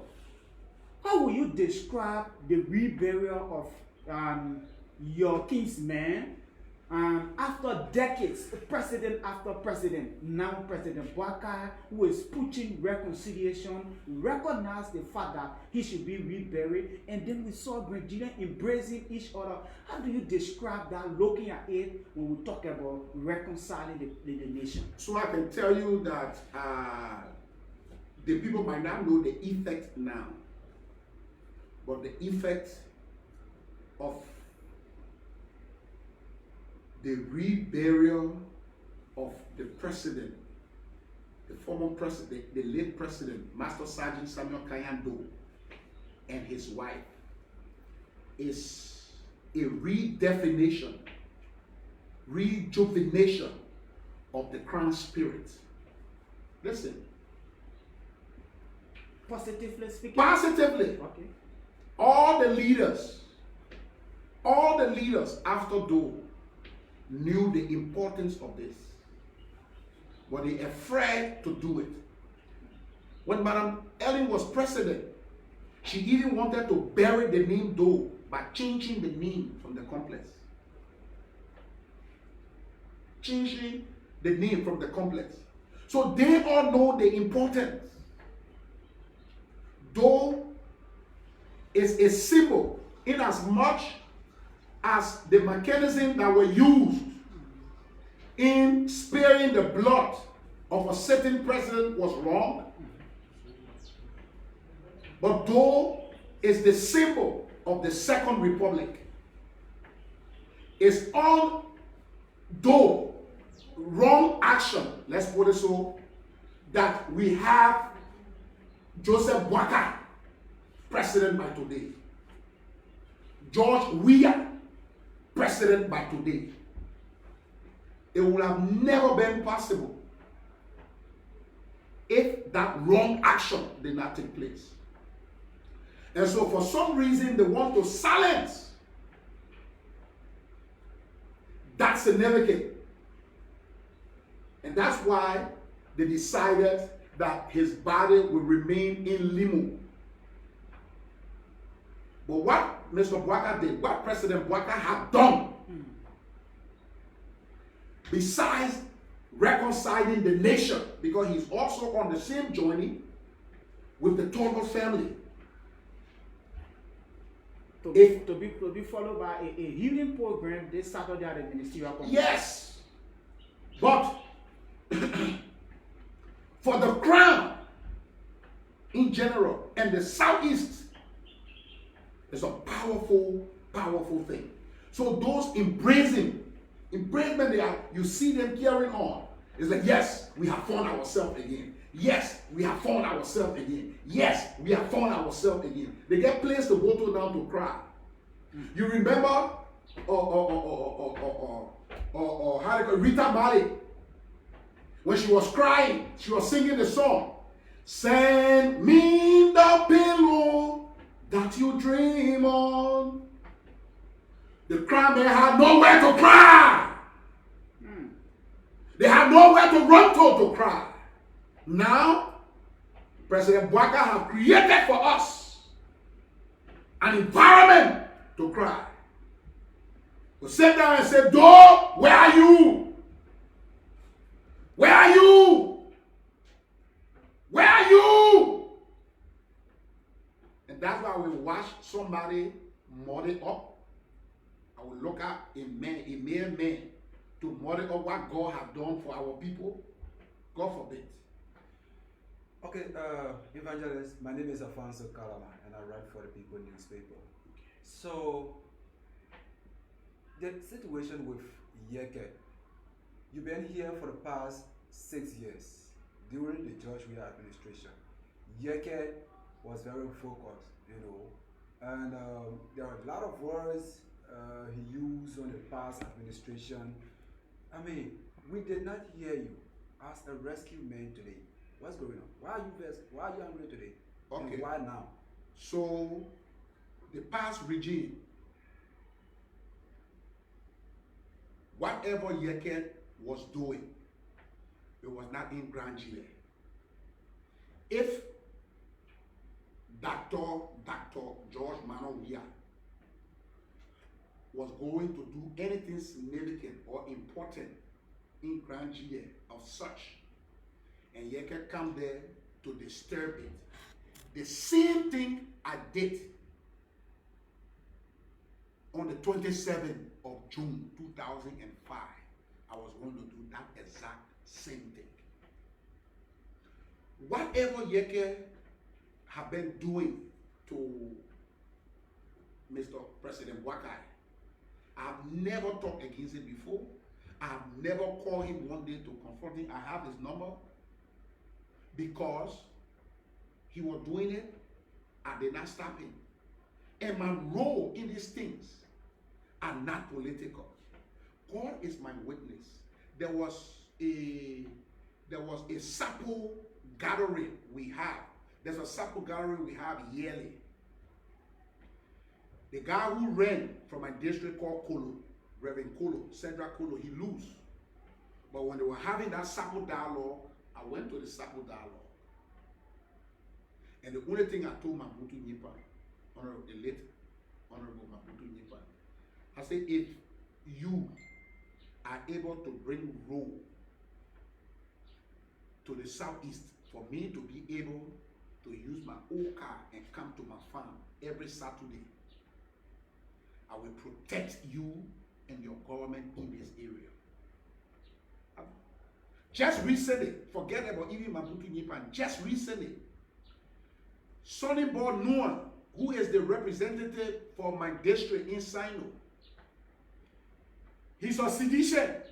How will you describe the reburial of your kinsman after decades, president after president, now President Bwaka, who is pushing reconciliation, recognized the fact that he should be reburied, and then we saw Nigerians embracing each other. How do you describe that, looking at it, when we talk about reconciling the nation? So I can tell you that the people might not know the effect now, but the effect of the reburial of the president, the former president, the late president, Master Sergeant Samuel Kayando, and his wife, is a redefinition, rejuvenation of the Crown spirit. Listen. Positively speaking? Positively. Okay. All the leaders after Doe knew the importance of this, but they were afraid to do it. When Madam Ellen was president, she even wanted to bury the name Doe by changing the name from the complex. Changing the name from the complex. So they all know the importance. Doe is a symbol in as much as the mechanism that were used in sparing the blood of a certain president was wrong. But Doe is the symbol of the Second Republic. It's all Doe wrong action, let's put it so, that we have Joseph Bwaka, president by today. George Weah, president by today. It would have never been possible if that wrong action did not take place. And so for some reason they want to silence that significance. And that's why they decided that his body will remain in Limo. But what Mr. Bwaka did, what President Bwaka had done, besides reconciling the nation, because he's also on the same journey with the Togo family. To be followed by a healing program this Saturday at the ministerial conference. Yes, but for the Crown in general and the Southeast, it's a powerful, powerful thing. So those embracement they are, you see them carrying on. It's like, yes, we have found ourselves again. Yes, we have found ourselves again. Yes, we have found ourselves again. They get placed the bottle down to cry. You remember, Rita Mali, when she was crying, she was singing the song, "Send me the pillow that you dream on." The crymen had nowhere to cry. They had nowhere to run to cry. Now, President Bwaka has created for us an environment to cry. We sit down and say, "Doe, where are you? Where are you? Where are you?" And that's why we watch somebody muddy up. I will look at a mere man to muddy up what God has done for our people. God forbid. Okay, evangelist, my name is Alfonso Kalama and I write for the People newspaper. So, the situation with YEKEH, you've been here for the past 6 years during the George Weah administration. YEKEH was very focused, and there are a lot of words he used on the past administration. I mean, we did not hear you as a rescue man today. What's going on? Why are you angry today? Okay. And why now? So, the past regime, whatever YEKEH was doing, it was not in Grand Chile. If Dr. George Mano Weah was going to do anything significant or important in Grand GA of such, and YEKEH come there to disturb it. The same thing I did on the 27th of June 2005. I was going to do that exact same thing. Whatever YEKEH have been doing to Mr. President YEKEH, I've never talked against it before. I've never called him one day to confront him. I have his number because he was doing it. I did not stop him. And my role in these things are not political. God is my witness. There was a SAPO gathering we have. There's a SAPO gathering we have yearly. The guy who ran from my district called KOLUBAH, Reverend KOLUBAH, Central KOLUBAH, he lose. But when they were having that SAPO dialogue, I went to the SAPO dialogue. And the only thing I told Mabutu Nipa, the late Honorable Mabutu Nipa, I said, if you are able to bring road to the southeast for me to be able to use my old car and come to my farm every Saturday, I will protect you and your government in this area. Just recently, forget about even Mabutu Nipa, just recently, Sonny Boy Noah, who is the representative for my district in Sino, he's a seditious.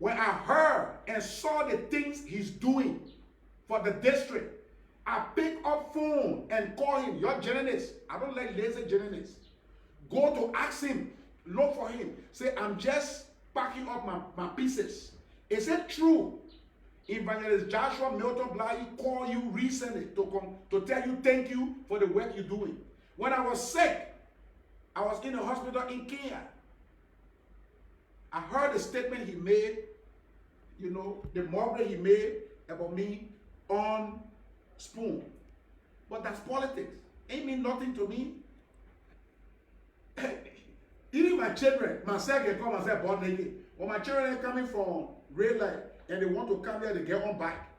When I heard and saw the things he's doing for the district, I pick up phone and call him, your journalist. I don't like lazy journalists. Go to ask him, look for him. Say, I'm just packing up my pieces. Is it true? Evangelist Joshua Milton Bly called you recently to tell you thank you for the work you're doing. When I was sick, I was in a hospital in Kenya. I heard the statement he made, you know, the mockery he made about me on Spoon. But that's politics. Ain't mean nothing to me. Even my children, my second come and say, "Born naked." When my children are coming from red light and they want to come here, they get on back.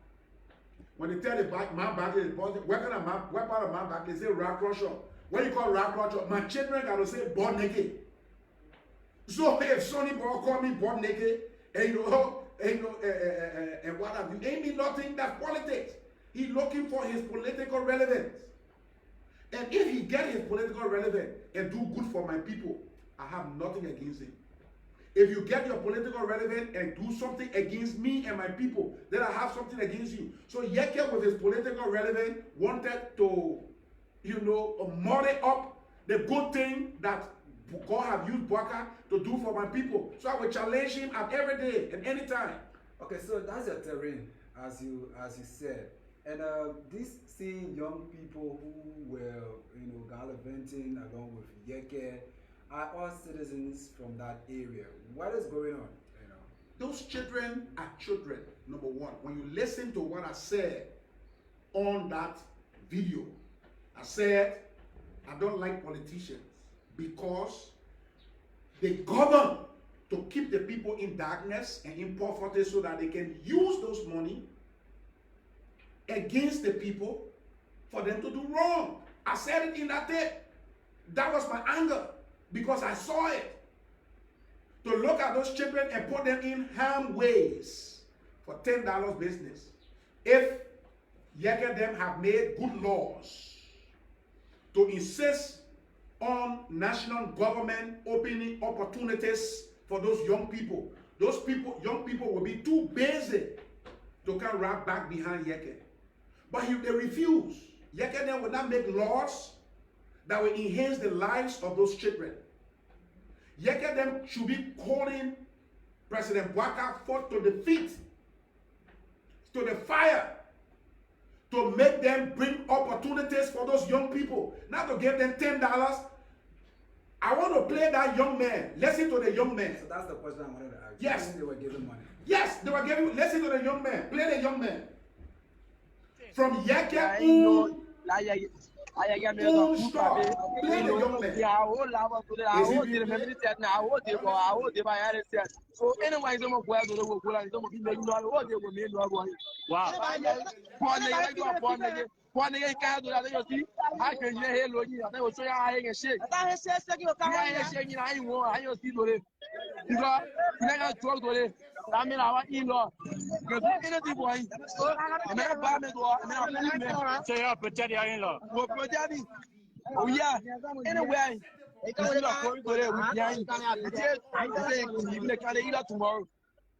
When they tell the back, my back is what kind of what part of my back? They say rock crusher. What you call rock crusher? My children got to say born naked. So if Sonny Boy call me born naked, and and what have you, ain't mean nothing. That's politics. He's looking for his political relevance. And if he get his political relevance and do good for my people, I have nothing against him. If you get your political relevance and do something against me and my people, then I have something against you. So YEKEH with his political relevance wanted to, you know, muddy up the good thing that God have used Bwaka to do for my people. So I will challenge him at every day and any time. Okay, so that's your terrain, as you said. And this seeing young people who were, you know, gallivanting along with YEKEH are all citizens from that area. What is going on? You know, those children are children. Number one, when you listen to what I said on that video, I said I don't like politicians because they govern to keep the people in darkness and in poverty so that they can use those money against the people for them to do wrong. I said it in that day. That was my anger because I saw it. To look at those children and put them in harm ways for $10 business. If YEKEH them have made good laws to insist on national government opening opportunities for those young people young people will be too busy to come right back behind YEKEH. But if they refuse, YEKEH then will not make laws that will enhance the lives of those children. YEKEH them should be calling President Bwaka forth to the feet, to the fire, to make them bring opportunities for those young people, not to give them $10. I want to play that young man. Listen to the young man. so that's the question I wanted to ask. Yes. When they were given money. Yes, they were giving. Listen to the young man. Play the young man. From YEKEH. Don't stop. Blame the young man. Is he being paid? So anyway, some of where the work will some of you know what they will mean. Wow. One day, can't do that. You see, I can hear hello. I will show you how I can shake. I see because you never talk to it. I mean, our in-law. Because anything boy, I'm not a bad man. Say up, protect your in-law. Oh, yeah. Anyway, tomorrow.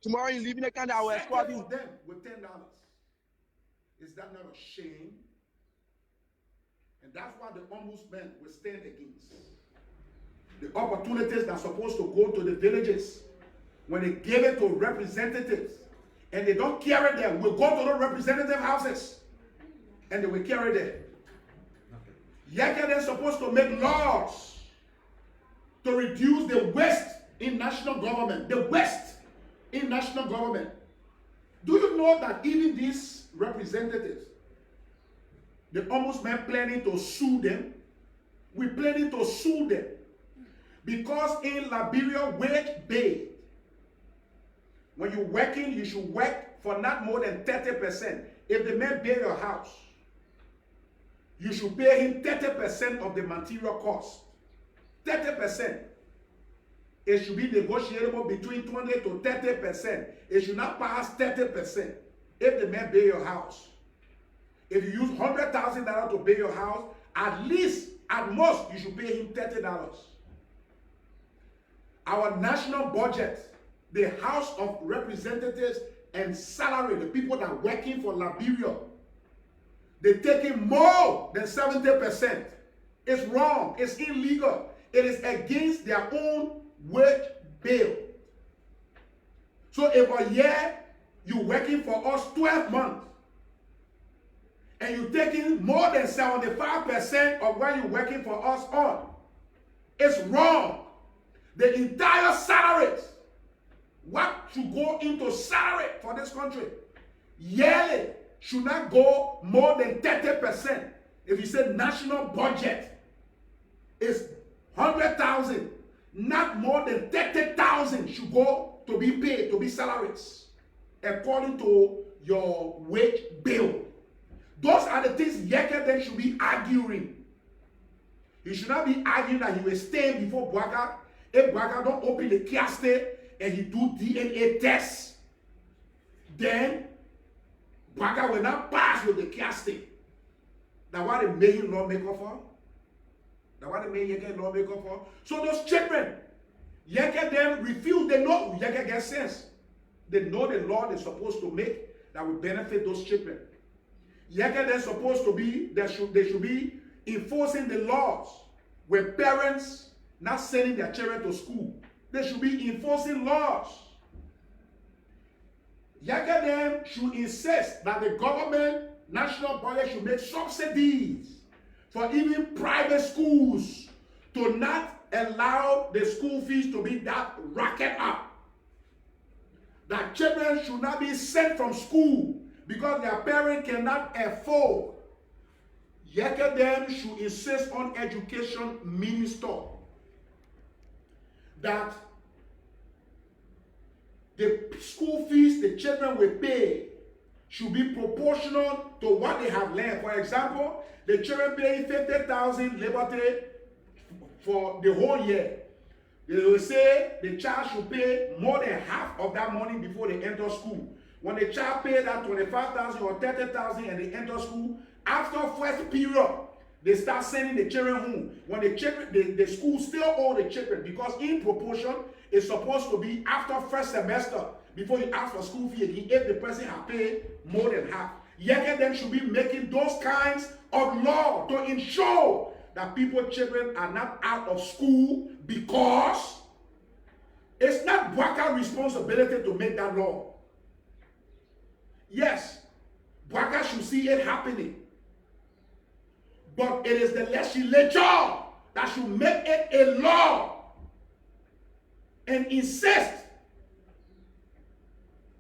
Tomorrow you leaving the Canada. I will escort you. Them with $10. Is that not a shame? And that's why the ombudsman will stand against the opportunities that are supposed to go to the villages. When they give it to representatives and they don't carry them, we'll go to the representative houses and they will carry them. YEKEH is supposed to make laws to reduce the waste in national government. The waste in national government. Do you know that even these representatives, the ombudsman planning to sue them? We're planning to sue them because in Liberia, wage paid. When you're working, you should work for not more than 30%. If the man build your house, you should pay him 30% of the material cost. 30%. It should be negotiable between 20 to 30%. It should not pass 30% if the man build your house. If you use $100,000 to build your house, at least, at most, you should pay him $30. Our national budget, the House of Representatives and salary, the people that are working for Liberia, they're taking more than 70%. It's wrong. It's illegal. It is against their own wage bill. So if a year you're working for us 12 months and you're taking more than 75% of what you're working for us on, it's wrong. The entire salaries, what should go into salary for this country, yearly should not go more than 30%. If you say national budget is 100,000, not more than 30,000 should go to be paid, to be salaries, according to your wage bill. Those are the things YEKEH then should be arguing. He should not be arguing that he will stand before Bwaka. If Bwaka don't open the casket and he do DNA tests, then Bwaka will not pass with the casting. That's what they made him lawmaker for. That's what they made YEKEH lawmaker for. So those children, YEKEH them refuse. They know YEKEH gets sense. They know the law they're supposed to make that will benefit those children. YEKEH they're supposed to be, they should be enforcing the laws where parents not sending their children to school. They should be enforcing laws. YEKEH them should insist that the government, national budget should make subsidies for even private schools to not allow the school fees to be that racket up. That children should not be sent from school because their parents cannot afford. YEKEH them should insist on education minister that the school fees the children will pay should be proportional to what they have learned. For example, the children paying 50,000 Liberty for the whole year. They will say the child should pay more than half of that money before they enter school. When the child pays that 25,000 or 30,000 and they enter school, after first period, they start sending the children home. When the children, the school still owe the children because in proportion, it's supposed to be after first semester before you ask for school fee again if the person has paid more than half. YEKEH them should be making those kinds of law to ensure that people's children are not out of school because it's not Bwaka's responsibility to make that law. Yes, Bwaka should see it happening. But it is the legislature that should make it a law and insist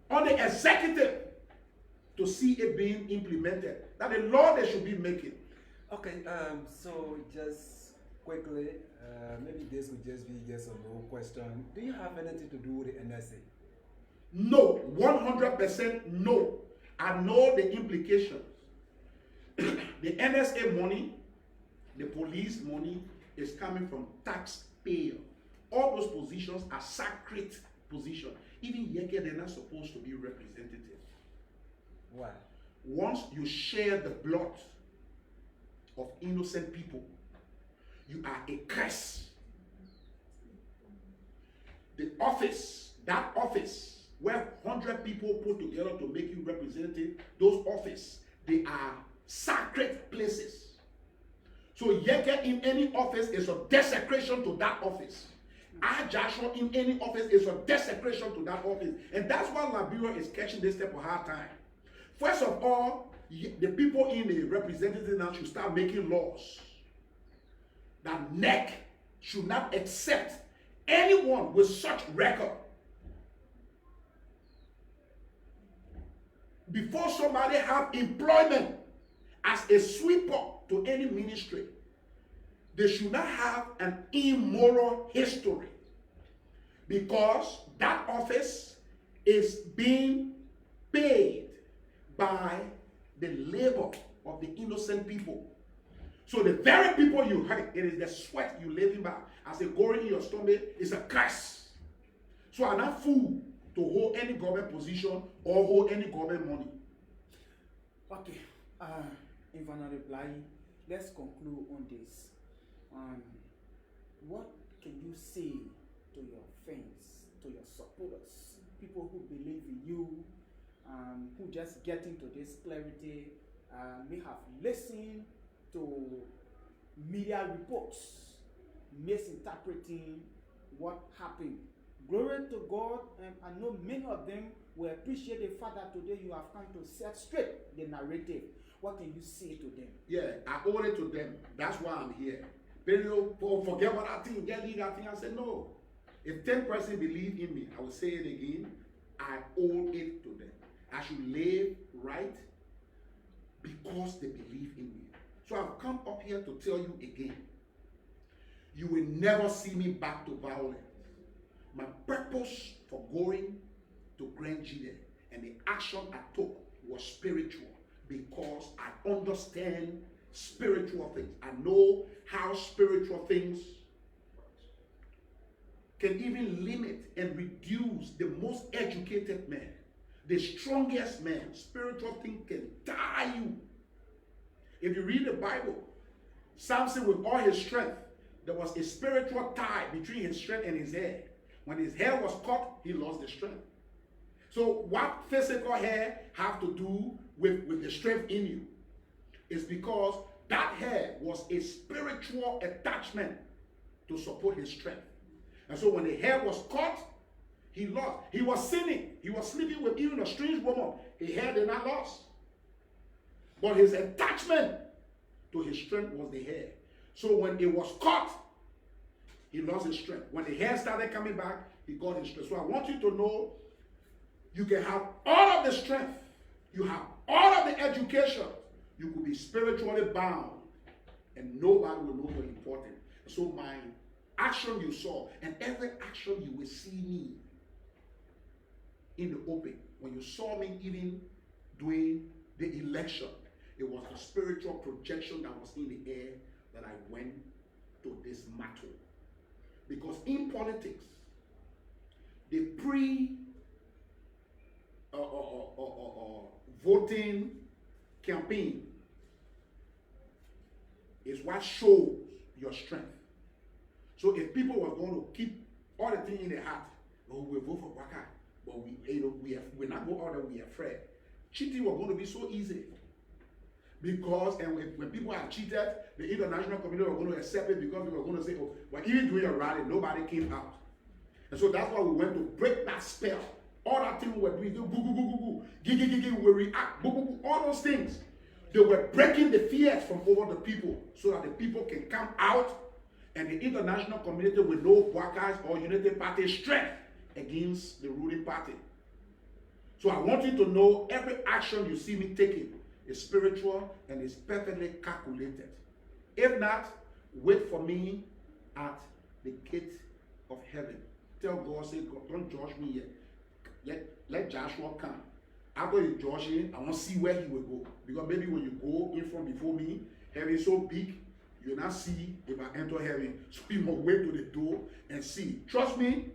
on the executive to see it being implemented. That the law they should be making. Okay, so just quickly, maybe this would just be yes or no question. Do you have anything to do with the NSA? No, 100% no. I know the implications. The NSA money, the police money is coming from taxpayer. All those positions are sacred positions. Even YEKEH, they're not supposed to be representative. Why? Once you share the blood of innocent people, you are a curse. The office, that office, where 100 people put together to make you representative, those offices, they are sacred places. So YEKEH in any office is a desecration to that office. Joshua in any office is a desecration to that office. And that's why Liberia is catching this step of hard time. First of all, the people in the representative now should start making laws that NEC should not accept anyone with such record. Before somebody have employment as a sweeper to any ministry, they should not have an immoral history, because that office is being paid by the labor of the innocent people. So the very people you hurt, it is the sweat you living by. As a gory in your stomach, is a curse. So I'm not fool to hold any government position or hold any government money. Okay, Invana reply. Let's conclude on this. What can you say to your friends, to your supporters, people who believe in you, who just get into this clarity, may have listened to media reports, misinterpreting what happened? Glory to God, and I know many of them will appreciate the fact that today you have come to set straight the narrative. What can you say to them? Yeah, I owe it to them. That's why I'm here. People forget what I think, get leave that thing. I said, no. If 10 persons believe in me, I will say it again, I owe it to them. I should live right because they believe in me. So I've come up here to tell you again, you will never see me back to violence. My purpose for going to Grand Gilead and the action I took was spiritual, because I understand spiritual things. I know how spiritual things can even limit and reduce the most educated man, the strongest man. Spiritual things can tie you. If you read the Bible, Samson, with all his strength, there was a spiritual tie between his strength and his hair. When his hair was cut, he lost the strength. So what physical hair have to do with the strength in you? It's because that hair was a spiritual attachment to support his strength. And so when the hair was cut, he lost. He was sinning. He was sleeping with even a strange woman. His hair did not lose. But his attachment to his strength was the hair. So when it was cut, he lost his strength. When the hair started coming back, he got his strength. So I want you to know, you can have all of the strength. You have all of the education. You could be spiritually bound, and nobody will know you're important. So my action you saw, and every action you will see me in the open. When you saw me even doing the election, it was a spiritual projection that was in the air that I went to dismantle. Because in politics, the voting campaign is what shows your strength. So if people were going to keep all the things in their heart, oh, we'll vote for Waka, but we're not going out there, we're afraid. Cheating was going to be so easy. Because, and when people have cheated, the international community were going to accept it, because we were going to say, oh, well, even doing a rally, nobody came out. And so that's why we went to break that spell. All that thing we were doing, we react, all those things. They were breaking the fears from over the people, so that the people can come out, and the international community will know Waka's or United Party strength against the ruling party. So I want you to know, every action you see me taking it's spiritual, and it's perfectly calculated. If not, wait for me at the gate of heaven. Tell God, say, God, don't judge me yet. Let Joshua come. After you judge him, I want to see where he will go. Because maybe when you go in front before me, heaven is so big, you will not see if I enter heaven. So you must wait to the door and see. Trust me,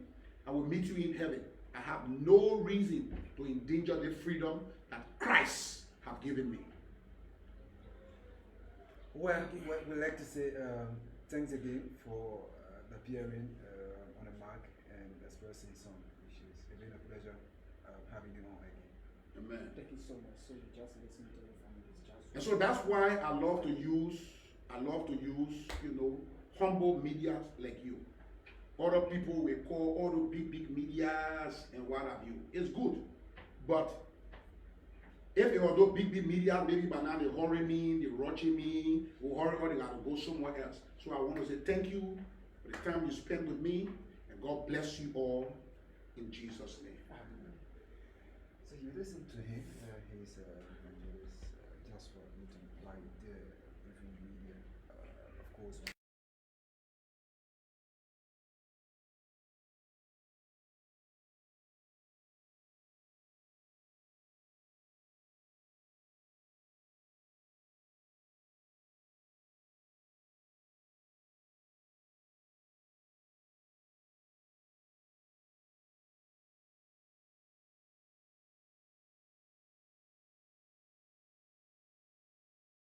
I will meet you in heaven. I have no reason to endanger the freedom that Christ have given me. Well, we'd like to say thanks again for appearing on the mark and expressing some issues. It's been a pleasure having you on again. Amen. Thank you so much. So you just listen to the families. And so that's why I love to use, humble media like you. Other people will call all the big medias and what have you. It's good. But if it was those big media, maybe by now they hurry me, they rushing me, or they gotta go somewhere else. So I want to say thank you for the time you spent with me, and God bless you all in Jesus' name. So you listen to him. He's evangelist. Just for me to reply there, different media. Of course,